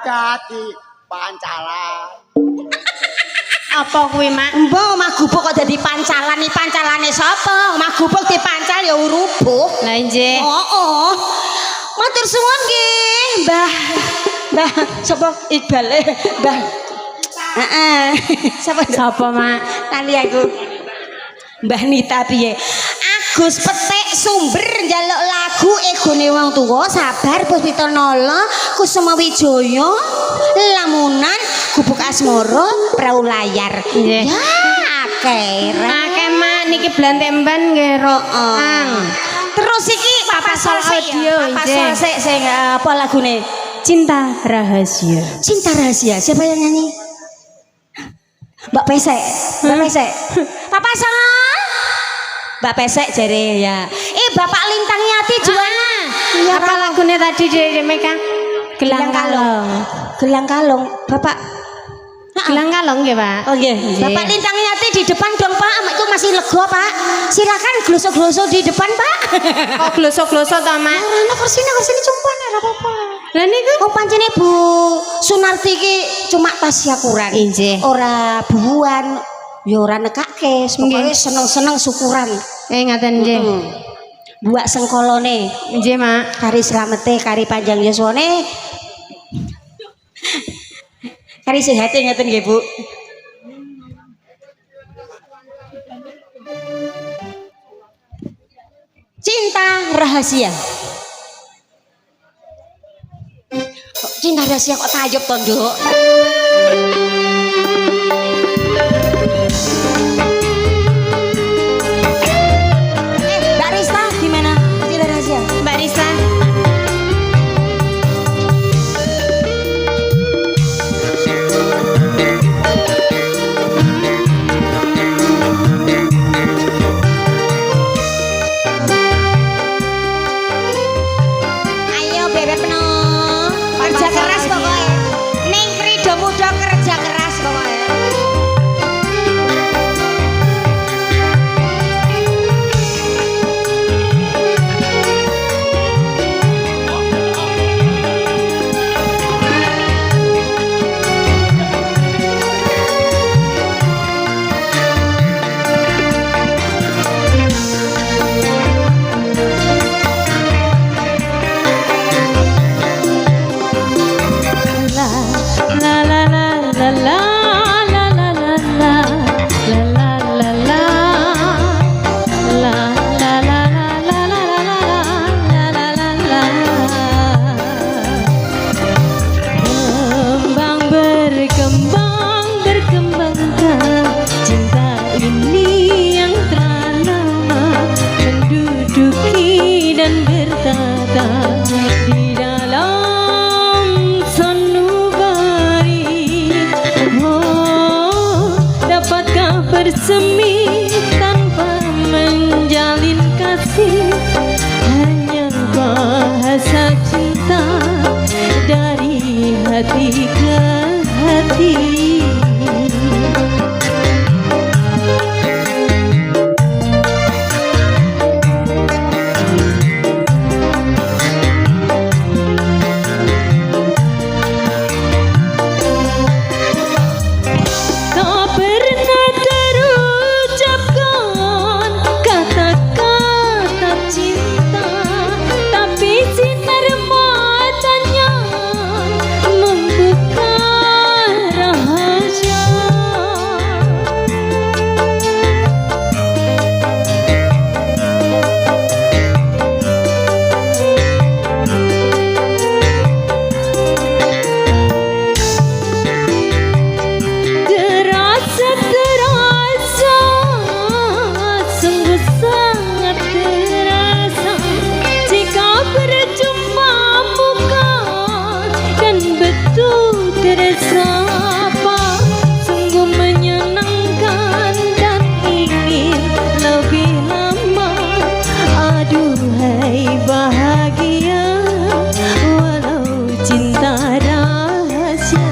S4: dadi pancalan.
S3: Apa kuwi, Mak?
S1: Mbok omah gubuk kok dadi pancalan iki pancalane sapa? Omah gubuk dipancal ya urubuh.
S3: Lah nggih.
S1: Oh. Matur suwun nggih, Mbah. Mbah sapa Iqbal? Mbah. Heeh. Sapa,
S3: Mak?
S1: Lali aku. Mbah Nita piye? Agus petik sumber njaluk lagu egone wong tuwa sabar Puspita Nala Kusuma Wijaya lamunan gubuk asmara prau layar.
S3: Nggih.
S1: Ya akeh.
S3: Akeh, Mak, niki blantemban nggih roang.
S1: Terus iki Papa Sol
S3: audio,
S1: Papa
S3: nggih.
S1: Sol sing apa lagune?
S3: Cinta rahasia.
S1: Cinta Rahasia. Siapa yang nyanyi? Mbak Pesek. Mbak Pesek. Papa Sol. Mbak Pesek jare ya. Bapak Lintang Yati juana.
S3: Iya, apa lagune tadi dari Meka? Gelang kalung.
S1: Gelang kalung. Bapak.
S3: Gelang kalung nggih, Pak.
S1: Oh nggih. Bapak Lintang Yati di depan dong, Pak. Itu masih lega, Pak. Silakan glosok-glosok di depan, Pak.
S3: Kok glosok-glosok to, Mak?
S1: Ora kursine cumpan ora apa-apa.
S3: Lah niku
S1: Oh pancene Bu Sunarti ki cuma tasyakuran.
S3: Injih.
S1: Ora bubuan, ya ora nekake, pokoke seneng-seneng syukuran.
S3: Ngaten nggih.
S1: Buak sengkolone,
S3: Nggih, Mak.
S1: kari slamete, kari panjang yuswane. Kari sehate ngeten nggih, Bu. Cinta Rahasia. Cinta Rahasia kok tayub to, Nduk? Mbak Rista gimana? Cinta Rahasia.
S3: Mbak Risa.
S1: Ayo bebek no. Kerja keras pokoknya. Ning Krido Muda kerja keras pokoknya.
S3: La la la la la la la la la la la la la la la la la la la la. Berkembang berkembangkan cinta ini yang telah lama menduduki dan bertata di dalam sanubari. Oh, dapatkah bersemi tanpa menjalin kasih? Hanya bahasa cinta dari hati ke hati. Tak pernah terucapkan kata-kata cinta, tapi sinar matanya membuka rahasia. Terasa, sungguh sangat terasa jika berjumpa muka dan betul tersapa. Sungguh menyenangkan dan ingin lebih lama. Aduhai bahagia walau cinta rahasia.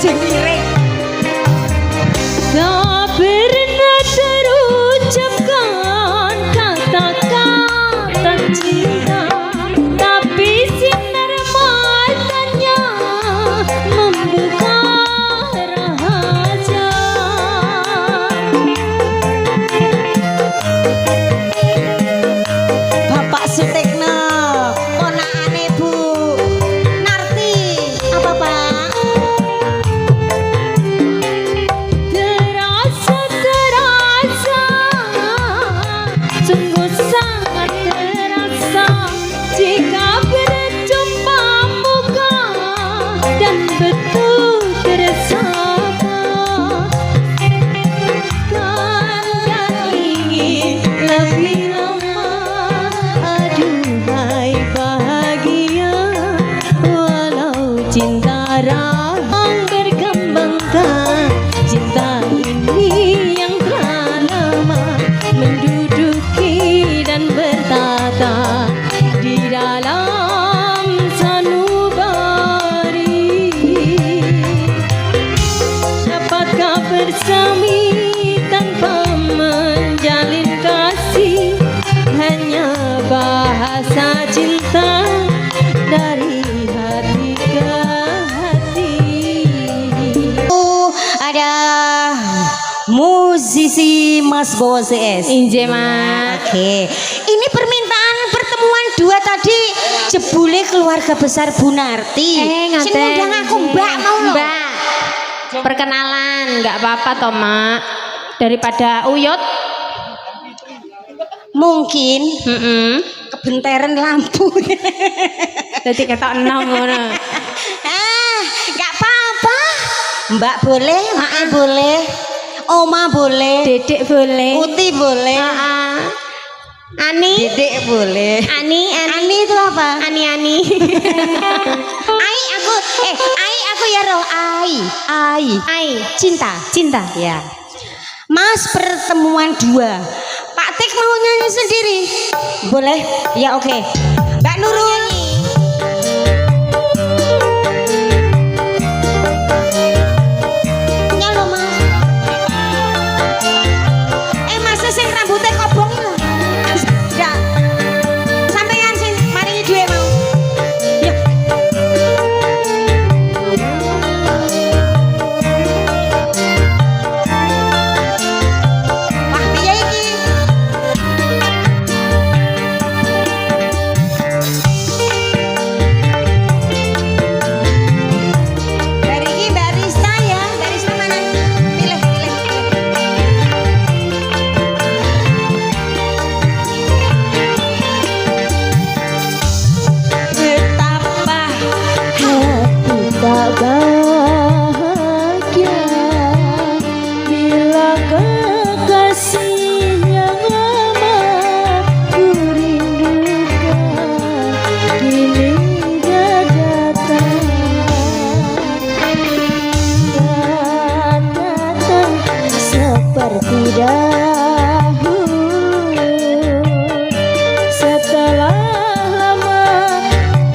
S1: Jengkiring.
S3: Tak pernah terucapkan kata-kata cinta, tapi sinar matanya membuka rahasia.
S1: Bapak Sutekno, ponakane Bu Narti. Apa Pak?
S3: Terasa, sungguh sangat terasa jika berjumpa muka dan betul bersama. Kan ingin lebih lama, aduhai bahagia, walau cinta rahang berkembangkan, cinta ini yang telah lama menduduki dan bertata di dalam sanubari. Dapatkah bersemi tanpa menjalin kasih, hanya bahasa cinta dari hati ke hati.
S1: Ada musisi Mas Bowo CS.
S3: Inje Mak.
S1: Oke. Ini permintaan pertemuan dua tadi jebule keluarga besar Bu Narti. Sing ngundang aku Mbak mau lho.
S3: Mbak, perkenalan nggak apa-apa toh Mak, daripada uyut.
S1: Mungkin kebenteren lampu.
S3: Jadi ketok enom ngono.
S1: Nggak apa-apa. Mbak boleh, Mak boleh. Oma boleh.
S3: Dedek boleh.
S1: Uti boleh.
S3: Ani.
S1: Dedek boleh.
S3: Ani.
S1: Ani itu apa?
S3: Ani.
S1: Ai aku ya roh ai cinta ya. Mas pertemuan dua. Pak Tik mau nyanyi sendiri boleh ya? Oke. Mbak Nurul nyalo Mas. Mas sing rambutnya kobong lho. Ndak. Sampeyan sing maringi duwe mau. Ya. Wah, piye iki? Dari iki Mbak Rista ya. Mbak Rista mana? Pilih. Betapa
S3: Hati tak bahagia bila kekasih yang lama ku rindukan kini dah datang. Seperti dahulu setelah lama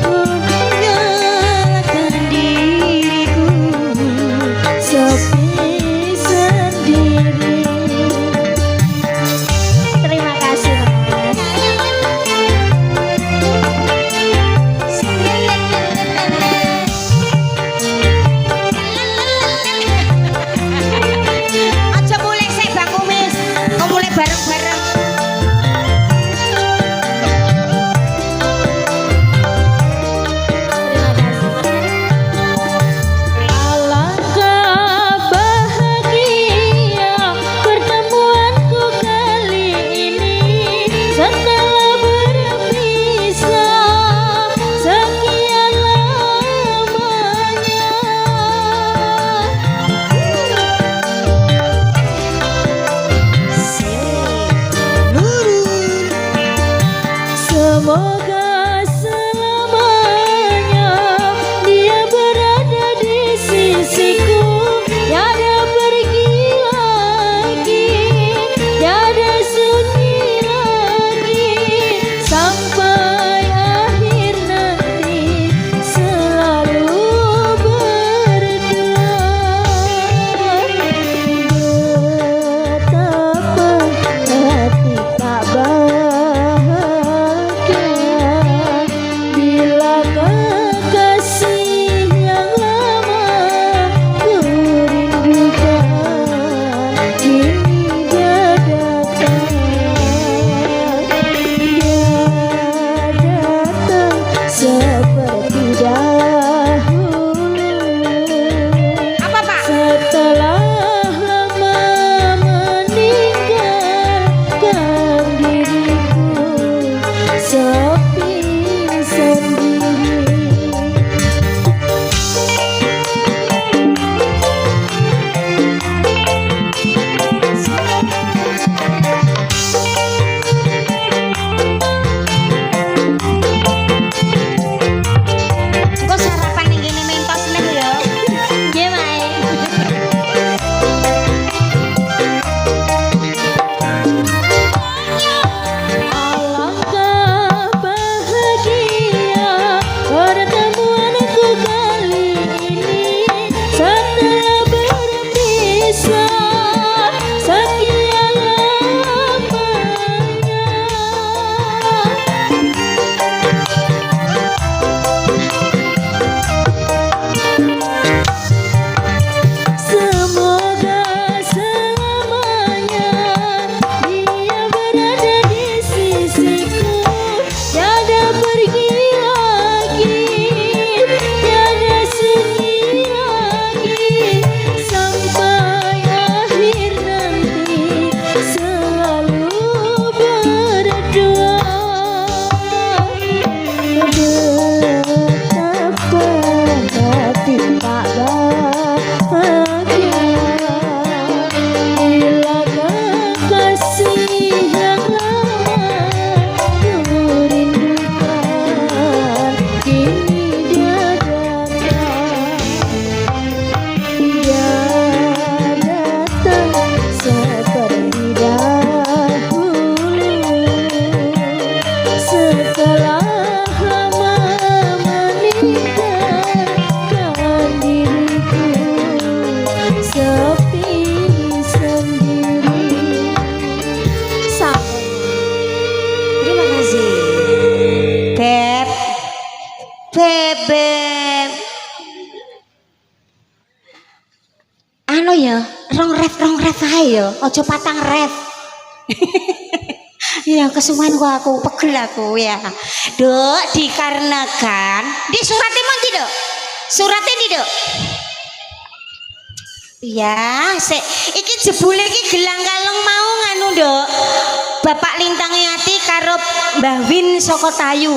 S3: ku mengalahkan diriku sepi sendiri. Terima kasih Mas.
S1: aja mulai sik Bang Kumis. Kok mulai bareng-bareng.
S3: Alangkah bahagia pertemuanku kali ini setelah berpisah sekian lamanya. Semoga selamanya dia berada di sisiku, tiada pergi lagi, tiada sunyi lagi, sampai akhir nanti selalu berdua. sepi sendiri.
S1: Kok sarapan ning kene mentos neh ya.
S3: Nggih, Mae. Alangkah bahagia pertemuanku kali ini setelah berpisah sekian lamanya. Semoga selamanya dia berada di sisiku, tiada pergi lagi, tiada sunyi lagi, sampai akhir nanti selalu berdua. Betapa hati tak bahagia bila kekasih yang lama kurindukan kini dia datang. Dia datang seperti dahulu setelah lama meninggalkan diriku sepi sendiri.
S1: Terima kasih. Beb. Beb. Anu ya, rong ref ae ya, aja patang ref. Ya kesuwen gua aku pegel aku ya. Dok, dikarenakan di suratnya mau tidak? Suratnya tidak? Ya, iki jebule iki gelang kalung mau nganu, Dok. Bapak Lintang Yati karo Mbah Win saka Tayu.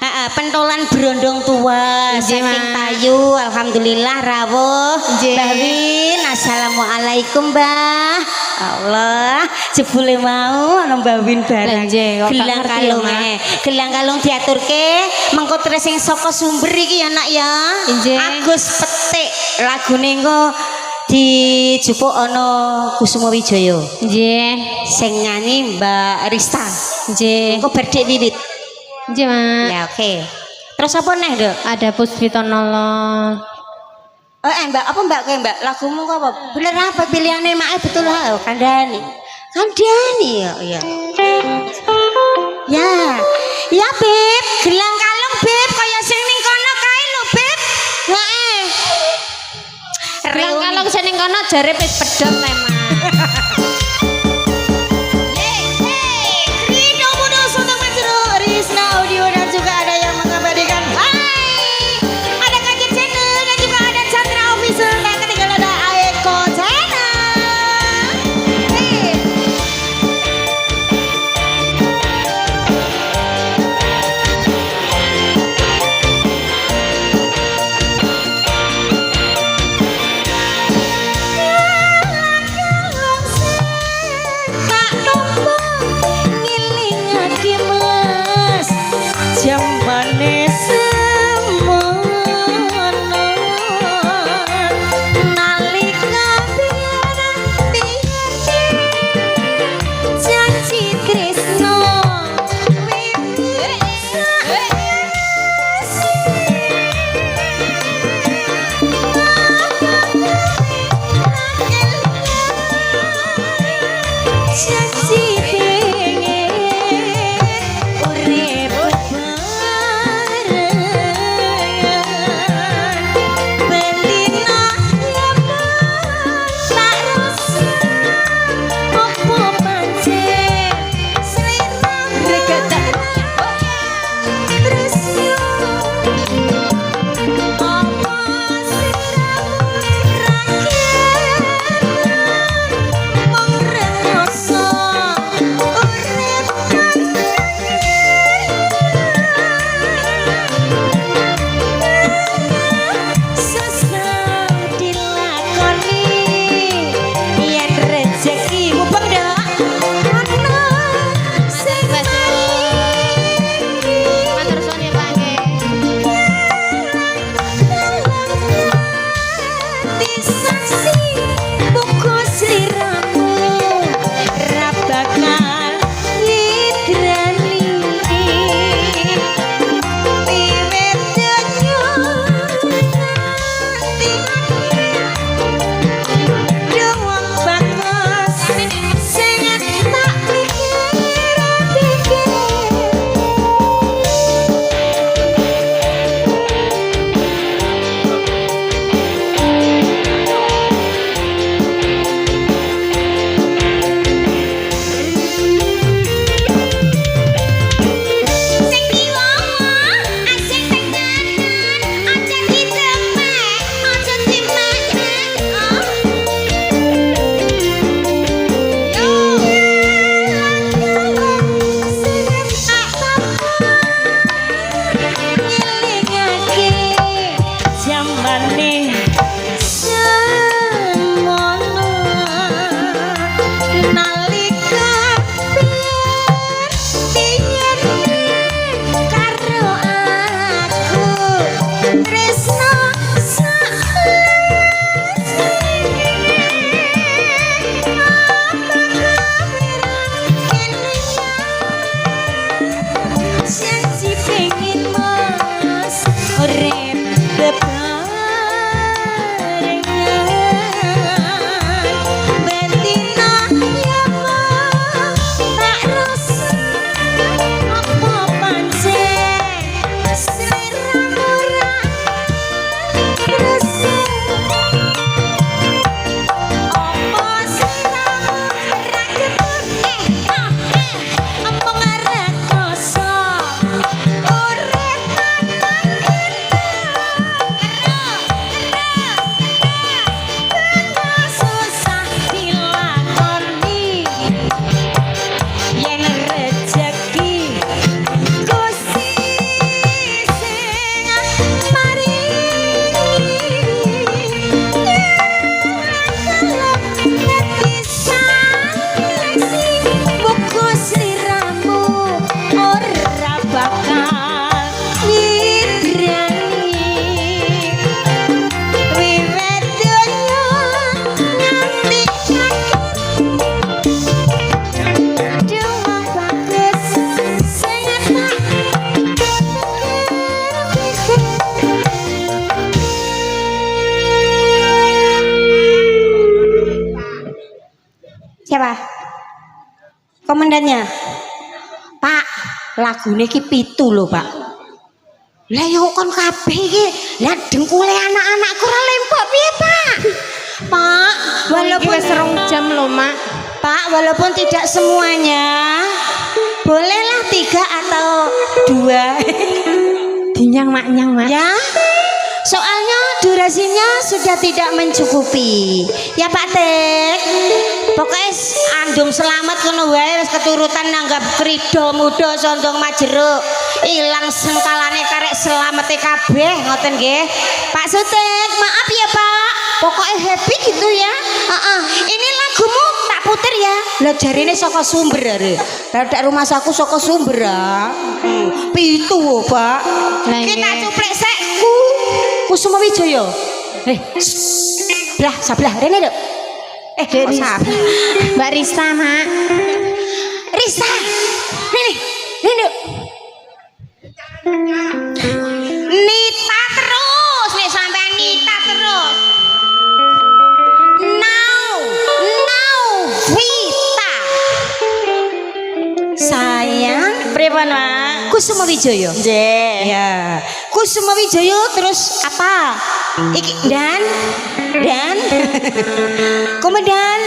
S1: Heeh, pentolan brondong tua saking Tayu. Alhamdulillah rawuh. Mbah Win, assalamualaikum, Mbah. Allah, jebule mau ana Mbah Win barang. Gelang kalung gelang kalung diaturke mengko terus sing saka sumber iki ya, Nak ya. Agus Petik lagune engko dijupuk ana Kusuma Wijaya.
S3: Nggih.
S1: Sing nyanyi Mbak Rista.
S3: Nggih.
S1: Engko berdek wiwit.
S3: Nggih, Mak.
S1: Ya oke. Terus apa neh, Dok?
S3: Ada Puspito Nolong.
S1: Mbak, apa Mbak kowe, Mbak? Lagumu kok apa? Bener apa pilihane Mak betul lah, kandhani. Kandhani ya, iya. Ya. Ya, Beb, gelang kalung, Beb, kaya sing ning kono kae lho, Beb. Heeh.
S3: Gelang kalung sing ning kono jare wis pedhot le, Mak.
S1: Rino Mudo Sultan Majro, Risna Audio dan juga ada yang mengabadikan hai. Ada Kanjeng Channel dan juga ada Chandra Official dan ketinggalan ada Eko Channel. Hey. komandannya. Pak, lagune iki 7 lho, Pak. Lah yo kon kabeh iki, lah dengkule anak-anakku ora lempok piye, Pak? Pak, walaupun
S3: wis 2 jam lho, Mak.
S1: Pak, walaupun tidak semuanya, bolehlah 3 atau 2.
S3: Dinyang Mak, nyang Mak.
S1: Ya, soalnya durasinya sudah tidak mencukupi. Ya Pak Tek, pokoknya andung selamat kono wae wis keturutan nanggap krida muda sondong majeruk. Ilang sengkalane karek selamete kabeh ngoten nggih. Pak Sutek, maaf ya Pak. Pokoknya happy gitu ya. Ini lagumu tak puter ya. Lah jarine saka sumber are. Dadak rumah saku saka sumber ah. 7 Pak. Kita cuplek sek Kusuma Wijaya. Sabelah rene lho.
S3: Mbak Rista, Mak.
S1: Rista. Rene. Nita terus, nek sampean Nita terus. Now Vita. Sayang, pripun, Mak? Kusuma Wijaya. Nggih. Ya. Kusuma Wijaya terus apa? Iki dan komandan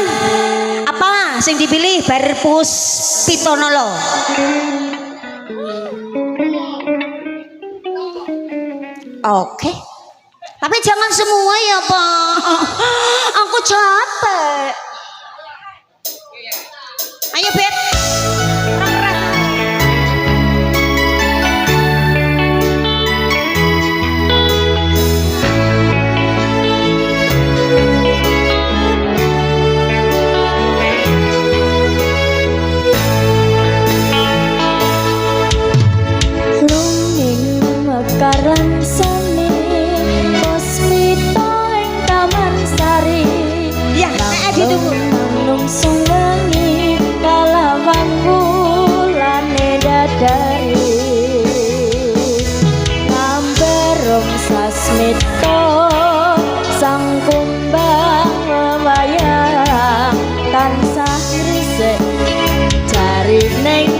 S1: apa sing dipilih bar Puspitonolo? Oke. Tapi jangan semua ya, Pak. Aku capek. Ayo, Bet.
S5: Karang sani Puspito ing Taman Sari.
S1: Ya, ditunggu.
S5: Manung sungangi kalawan wulane dadari. Ngamberong sasmito sang kumbang wewayang tansah risik jari ning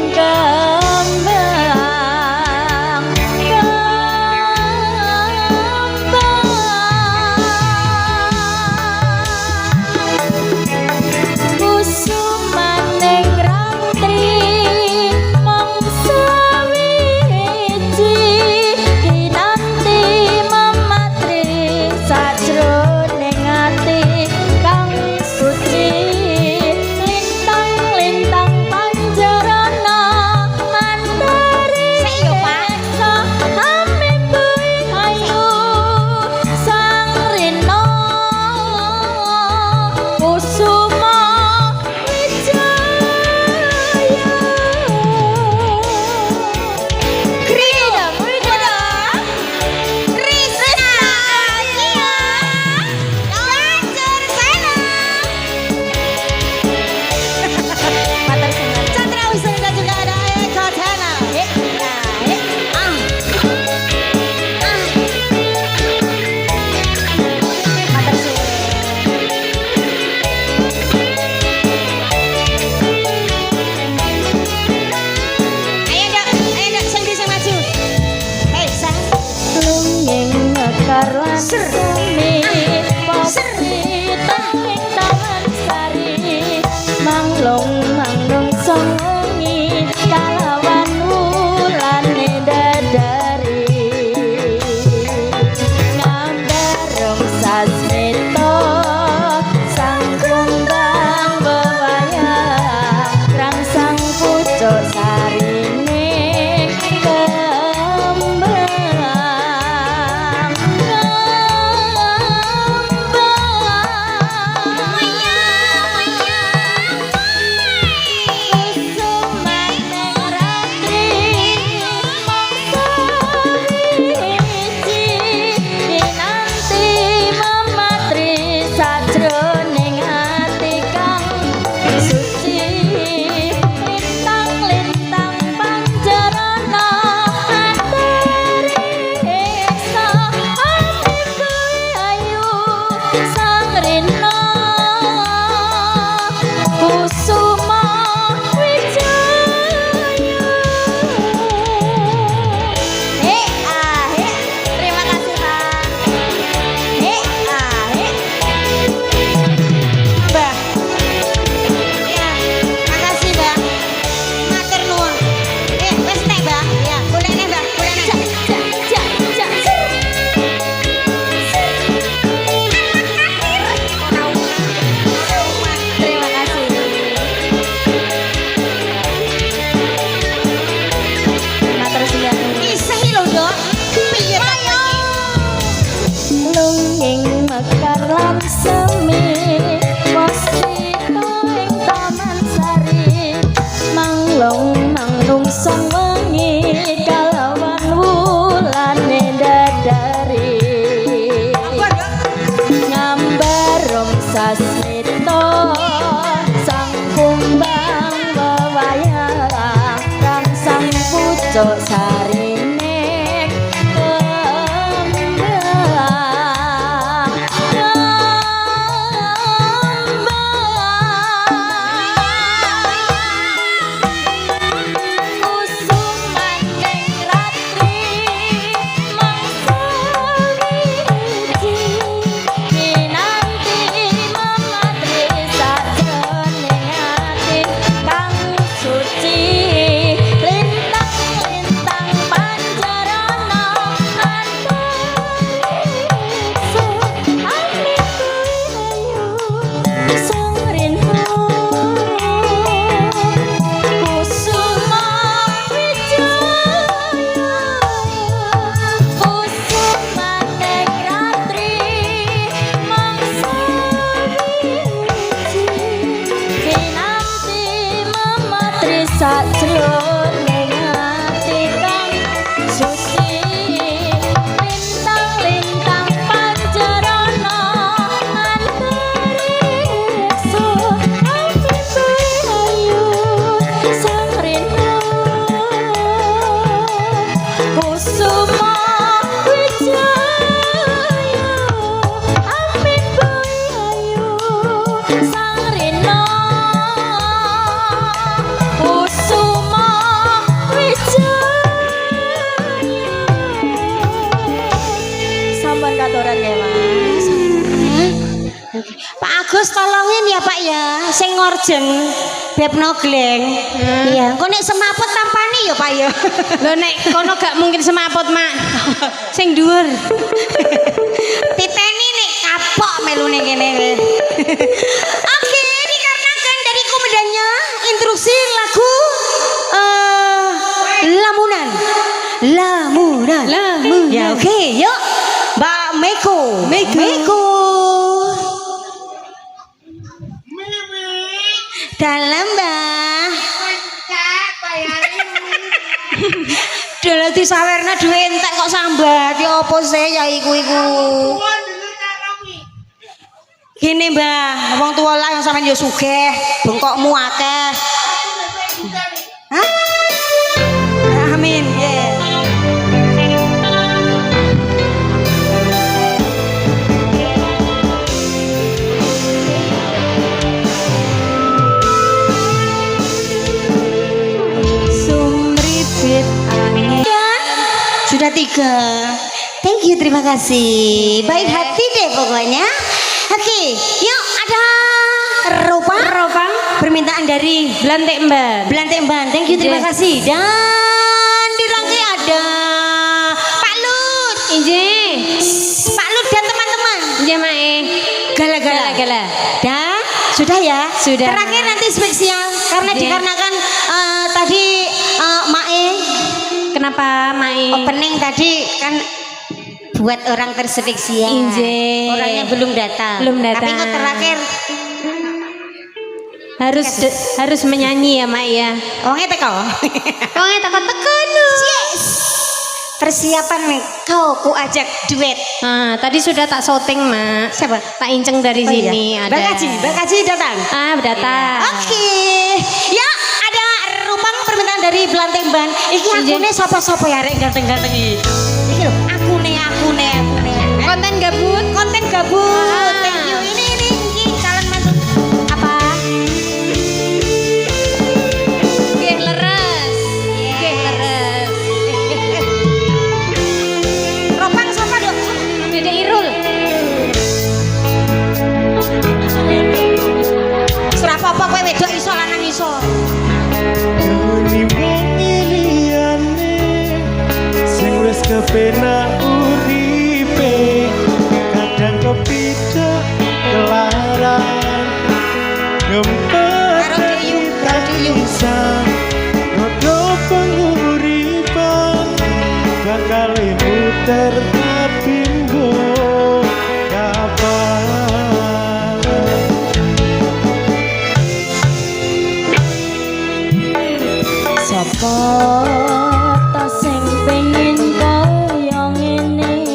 S5: taman semi Mosito ing taman sari Manglong manglung sang wengi kalawan wulane dadari Ngambarong sasmito sang kumbang wewayang kang sang pucuk sarine sajroning ati kang suci lintang-lintang pancarana antariksa ati ayu sang rena kusuma wijaya amin ayu sang rena Kusuma Wijaya. Sampun katoran ya Mas.
S1: Pak Agus tolongin ya Pak ya, sing ngorjen beb nogleng. Iya, engko nek semaput tampani ya Pak ya.
S3: Lho nek kono gak mungkin semaput, Mak. Sing dhuwur.
S1: Titeni nek kapok melune kene. Oke, dikarenakan dari komandannya instruksi lagu Lamunan. Lamunan.
S3: Lamunan.
S1: Ya oke, yuk. Mbak Meko. Meko. Dalam Mbak. Dalam disawerna duwe entek kok sambat. Ya apa sih ya iku. Gini Mbah, wong tua lah yang sampean yo sugih, bengkokmu akeh. Hah? Amin. Yeah. Sumripit angin. Sudah 3. Thank you, terima kasih. Baik hati deh pokoknya. Oke, yuk ada ropang permintaan dari
S3: Belantik Mban.
S1: Belantik Mban. Thank you, terima kasih. Dan di rangkai ada Pak Lut.
S3: Injih.
S1: Pak Lut dan teman-teman.
S3: Injih Mae.
S1: Gala-gala. Dan sudah ya.
S3: Sudah.
S1: Terakhir nanti spesial karena
S3: Injih.
S1: dikarenakan tadi Mae
S3: Kenapa Mae?
S1: opening tadi kan buat orang terspesial.
S3: Injih.
S1: Orangnya belum datang.
S3: Belum datang.
S1: Tapi kok terakhir
S3: harus menyanyi ya Mak ya.
S1: wongnya teko.
S3: Wongnya tekan-tekan.
S1: Yes. Persiapan nih ku ajak duet.
S3: Nah, tadi sudah tak syuting Mak.
S1: Siapa?
S3: Tak inceng dari sini ada.
S1: Mbak Kaji datang.
S3: Datang.
S1: Oke. Ya, ada rupang permintaan dari Belantik Mban. Iki
S3: Injih.
S1: akune sapa-sapa ya rek ganteng-ganteng iki. Iki lho, akune.
S3: Konten gabut.
S1: Konten gabut. Thank you. Ini calon mantu. Apa?
S3: Nggih leres. Nggih leres.
S1: Ropang sapa, Dok?
S3: Dede Irul.
S1: Surah apa kowe wedok iso lanang iso.
S6: Wis kepenak uripe kadang kepidak kelaran
S1: Karo Diyu, karo Diyu.
S6: rodo penguripan bakal muter tapi kapan
S5: ta sing pengen kaya ngene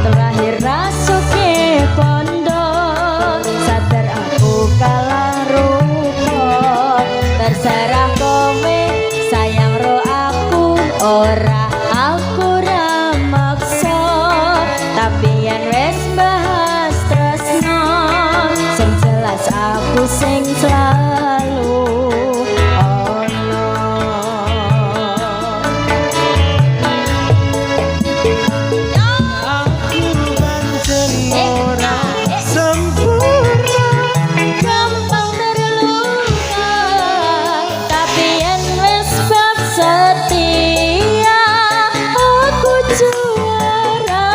S5: terakhir rasuke pondo sadar aku kalah rupa terserah kowe sayang ro aku ora aku ra maksa tapi yen wis bahas tresno sing jelas aku sing selalu ono.
S6: Aku pancen ora sempurna.
S5: Gampang terluka tapi yen wis bab setia aku juara.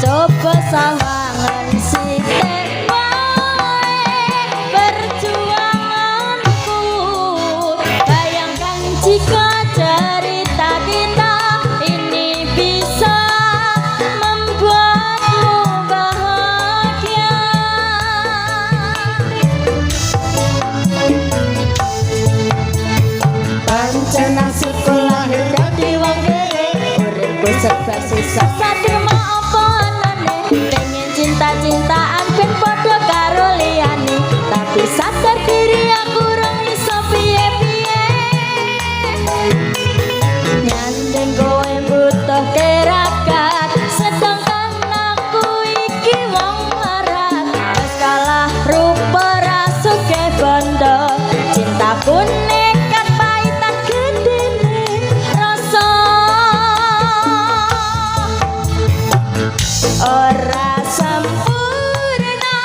S5: Coba sawangan sithik wae perjuanganku. Bayangkan jika cerita kita ini bisa membuatmu bahagia. Pancen nasibku lahir dadi wong kere, uripku serba susah saderma apa anane. Pengen cinta-cintaan ben padha karo liyane, tapi sadar diri aku ora iso piye-piye. Nyandeng kowe butuh tirakat, sedangkan aku iki wong larat. Wis kalah rupa rasuke bondo, cintaku nekat paitan gedene rasa. Ora sempurna,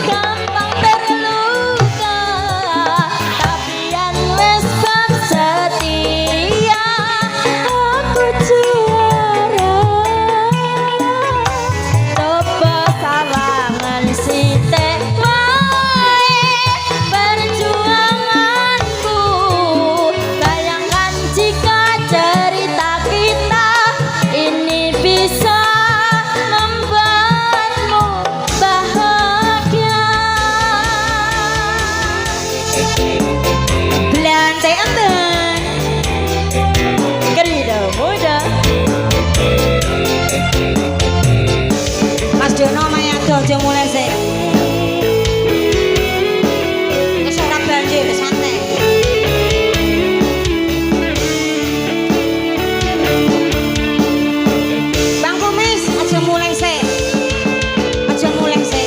S5: gampang terluka, tapi yen wis bab setia aku juara. Coba sawangan sithik wae perjuanganku. Bayangkan jika cerita kita ini bisa membuatmu bahagia.
S1: Belantai enten
S5: Gerida muda
S1: Mas Dono Mayado aja mulai sik. Wis ora banjir santai. Bang Kumis aja mulai sik. Aja mulai sik.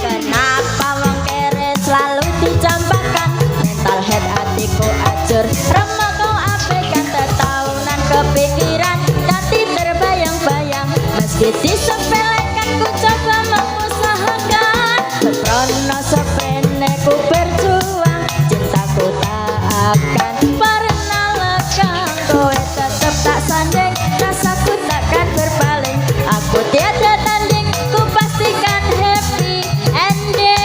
S5: Kenapa wong kere selalu dicampakkan? Mental head hatiku acur, remah kau abaikan. Tetahunan kepikiran nanti terbayang-bayang. Meski disepelekan ku coba mengusahakan. Seprono sepene ku berjuang, cintaku tak akan pernah lekang. Kowe tetep tak sanding, rasaku takkan berpaling. Aku tiada tanding, ku pastikan happy ending.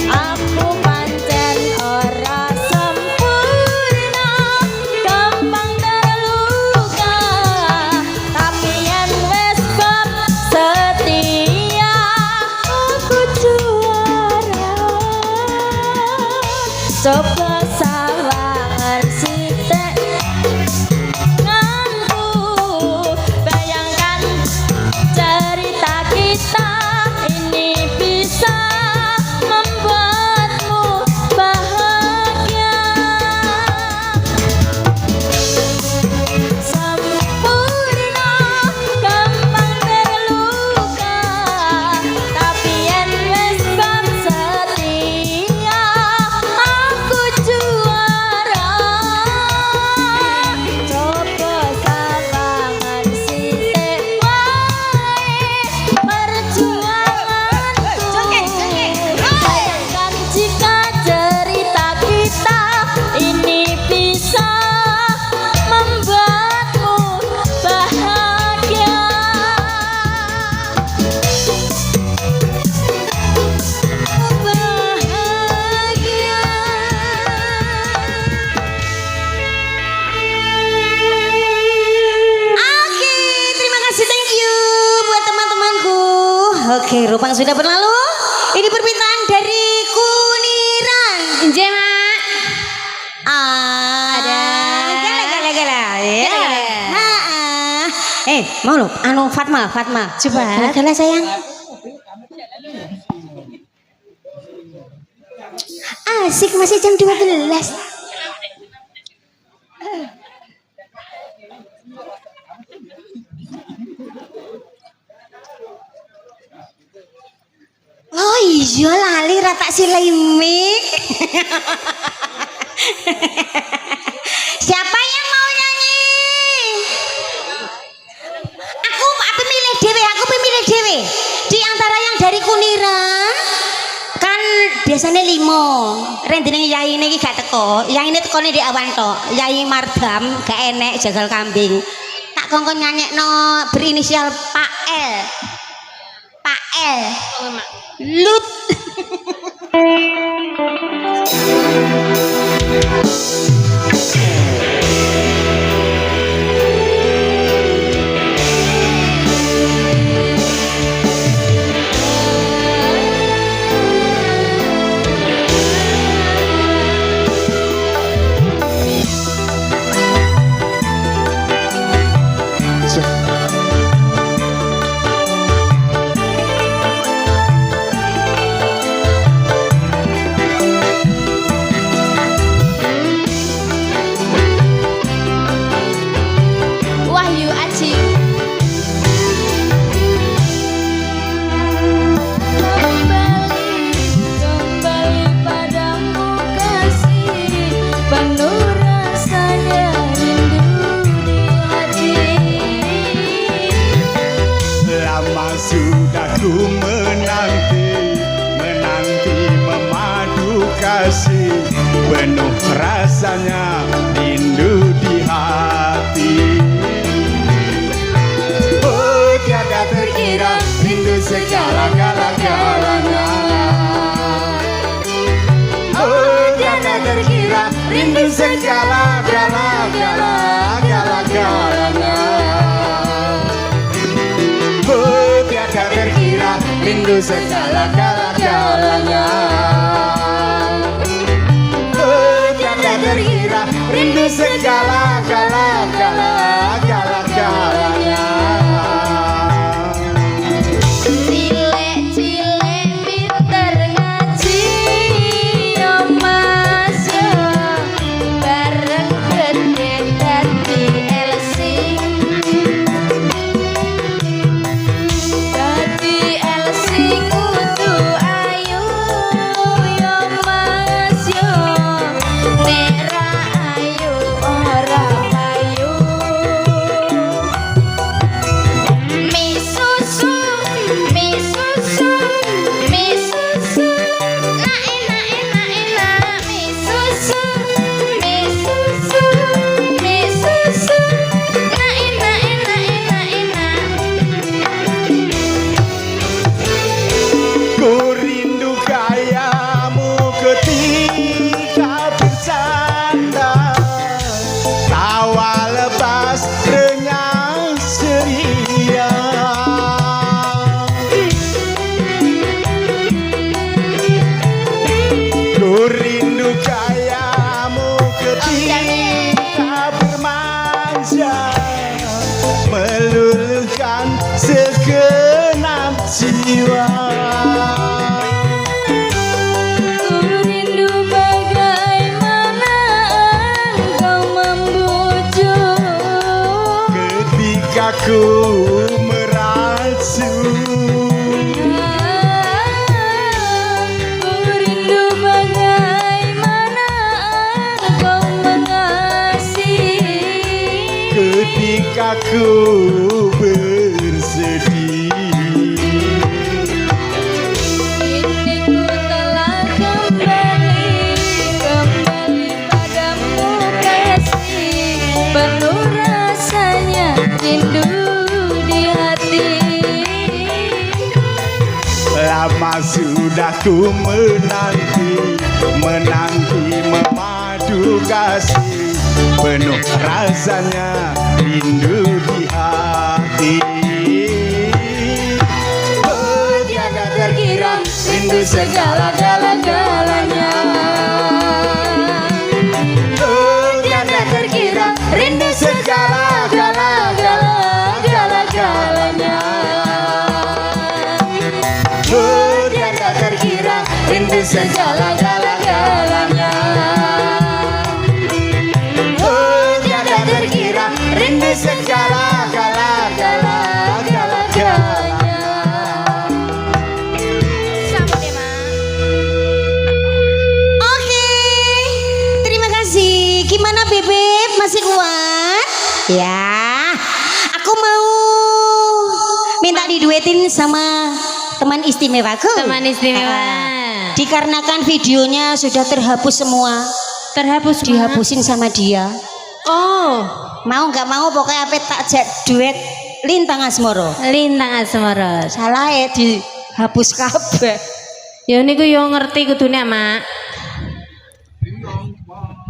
S5: Aku pancen ora sempurna, gampang terluka, tapi yen wis bab setia aku juara.
S1: Oke, rupang sudah berlalu. Ini permintaan dari Kuniran.
S3: Nggih, Mak.
S1: Ada. Gala. Ya.
S3: Gala.
S1: Mau lo, Fatma.
S3: Coba.
S1: Gala sayang. Asik masih jam 12. Oh iya lali rata si limik. Siapa yang mau nyanyi? Aku pemilih dewe. Di antara yang dari Kuniran kan biasanya 5. Rendine yai ini gak teko. Yang ini tekone di awan tok. Yai Mardam gak enek jagal kambing. Tak kongkon nyanyekno berinisial Pak L. Lut.
S5: Wahyu Aji. Kembali padamu kasih, penuh rasanya rindu di hati.
S6: Lama sudah ku menanti memadu kasih, penuh rasanya rindu di hati. Oh tiada terkira rindu segala-galanya. Oh tiada terkira rindu segala-galanya. Oh tiada terkira rindu segala-galanya. Oh tiada terkira rindu segala-galanya.
S5: Cilek-cilek pinter ngaji, yo Mas yo. Bareng gede dadi elsing. Dadi elsing kudu ayu, yo Mas yo. Nek ra ayu ora payu. Mi susu, na enak mi susu, na enak.
S6: Ku rindu gayamu ketika bercanda, tawa lepas renyah ceria. Ku rindu gayamu ketika bermanja, meluluhkan segenap jiwa.
S5: Ku rindu bagaimana engkau membujuk.
S6: Ketika ku meracun,
S5: Ku rindu bagaimana engkau mengasihi.
S6: ketika ku bersedih.
S5: Kini ku telah kembali padamu kasih, penuh rasanya rindu di hati.
S6: Lama sudah ku menanti memadu kasih, penuh rasanya rindu di hati. Oh,
S5: rindu segala-galanya. Oh, tiada terkira rindu segala-galanya. Oh, tiada terkira rindu segala-galanya. Oh, tiada terkira rindu segala-galanya. Sampai Mak.
S1: Oke, terima kasih. Gimana Bebek? Masih kuat? Ya, aku mau minta diduetin sama teman istimewaku.
S3: Teman istimewa.
S1: Dikarenakan videonya sudah terhapus semua,
S3: Terhapus Mak.
S1: dihapusin sama dia.
S3: Oh,
S1: Mau nggak mau pokoknya apa tak jak duet Lintang Asmoro.
S3: Lintang Asmoro.
S1: Salah ya dihapus kabeh.
S3: Ya niku yo ngerti kudune Mak.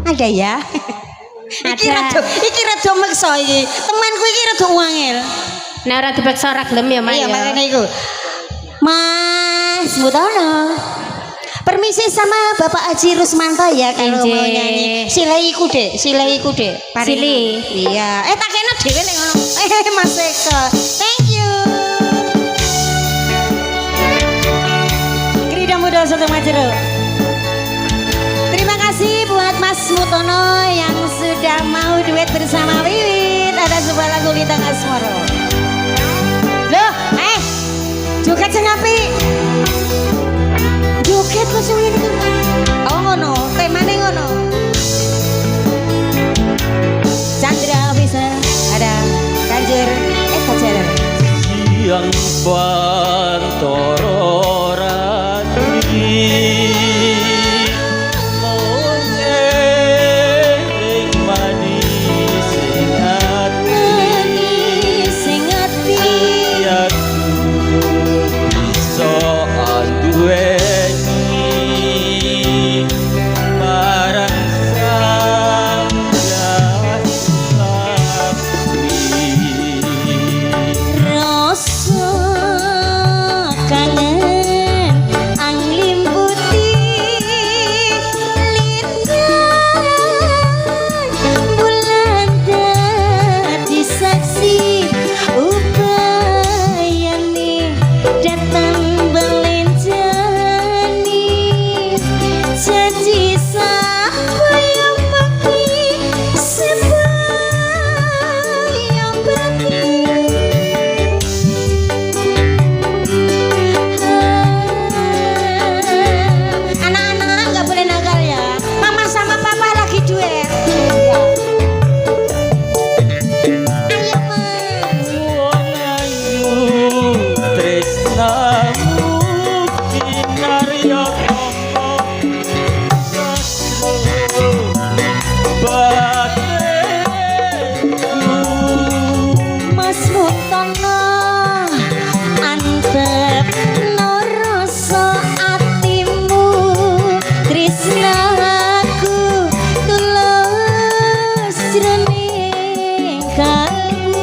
S1: Ada ya? Iki rada meksa iki. Temanku iki rada wangel.
S3: Nek ora dipaksa ora gelem ya Mak.
S1: Iya
S3: ya.
S1: makanya itu. Mas Mutono. Permisi sama Bapak Haji Rusmanto ya kalau
S3: Injih.
S1: mau nyanyi. Silaiku Dek, silaiku Dek.
S3: Sili.
S1: Iya. Tak kena dhewe nek ngono. Mas Eko. Thank you. Krida Muda Soto Majero. Terima kasih buat Mas Mutono yang sudah mau duet bersama Wiwit. Ada sebuah lagu Lintang Asmoro. Loh, joget sing apik. Joget kok sing ngene. Oh ngono, temane ngono. Chandra Officer, ada Kanjur, Kajar.
S7: Yang Bantoro Rati Moneng manis sing ati
S1: Sing ati.
S7: Yaku iso anduweni marang sang
S1: Rasa kangen anglimputi lintang bulan dadi saksi upayane datang belenjani janji sapa yang bakti yang bakti. Anak-anak nggak boleh nakal ya. Mama sama papa lagi duet. Ayo Mas.
S7: Wong ayu tresnamu kinarya apa sasro bateku
S1: Mas Mutono antep noroso atimu tresnaku tulus jroning kalbu.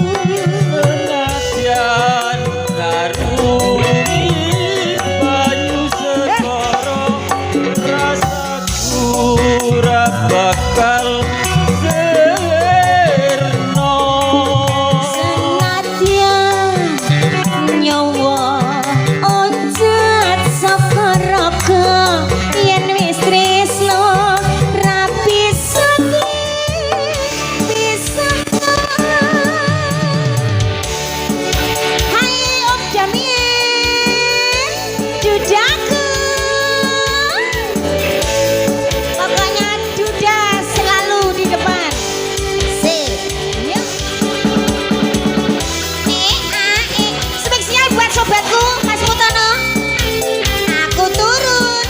S7: Senadyan karuni banyu segara rasaku ora bakal sirna
S1: Senadyan nyawa ojat saka raga yen wis tresno ra bisa Hai Om Damien dudaku. Pokoknya duda selalu di depan. Yuk. Spesial buat sobatku Mas Mutono. Aku turun.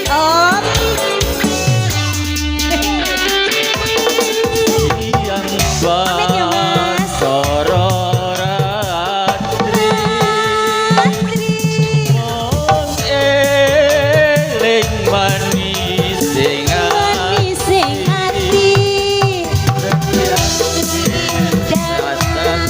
S1: Om.
S7: yang
S1: Amin ya, Mas.
S7: Bantoro Ratri Mong eling manis sing
S1: Manis sing ati.
S7: datang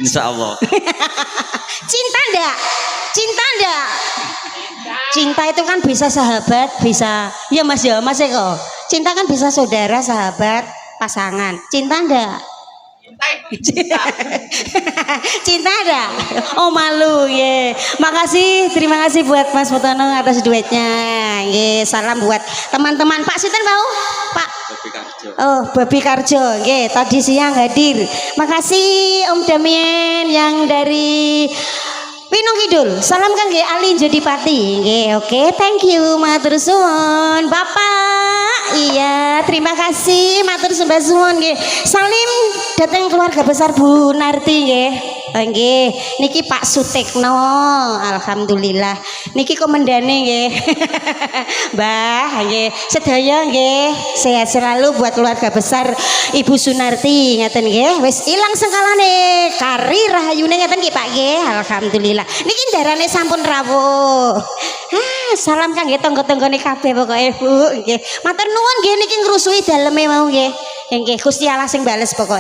S7: Insya Allah.
S1: Cinta ndak? Cinta ndak? Cinta itu kan bisa sahabat, bisa ya Mas ya, Mas Eko. Cinta kan bisa saudara, sahabat, pasangan. Cinta ndak? Cinta ada? Oh malu ya. Makasih, terima kasih buat Mas Mutono atas duetnya. Ye, salam buat teman-teman. Pak Sinten mau? Pak. Oh, Babi Karjo. Ye, tadi siang hadir. Makasih Om Damien yang dari Pinung Kidul. Salam kan nggih Ali Jodipati. Nggih, oke, thank you. Matur suwun. Bapak. Iya, terima kasih. Matur sembah suwun nggih. Salim datang keluarga besar Bu Narti nggih. Nggih, niki Pak Sutekno. Alhamdulillah. Niki komendane nggih. Mbah nggih, sedaya nggih. Sehat selalu buat keluarga besar Ibu Sunarti ngeten nggih. Wis ilang sengkalane kari rahayune ngeten nggih Pak nggih. Alhamdulillah. Niki darane sampun rawuh. Salam kangge tangga-tanggane kabeh pokoke Bu nggih. Matur nuwun nggih niki ngrusui daleme mau nggih. Nggih Gusti Allah sing bales pokoke.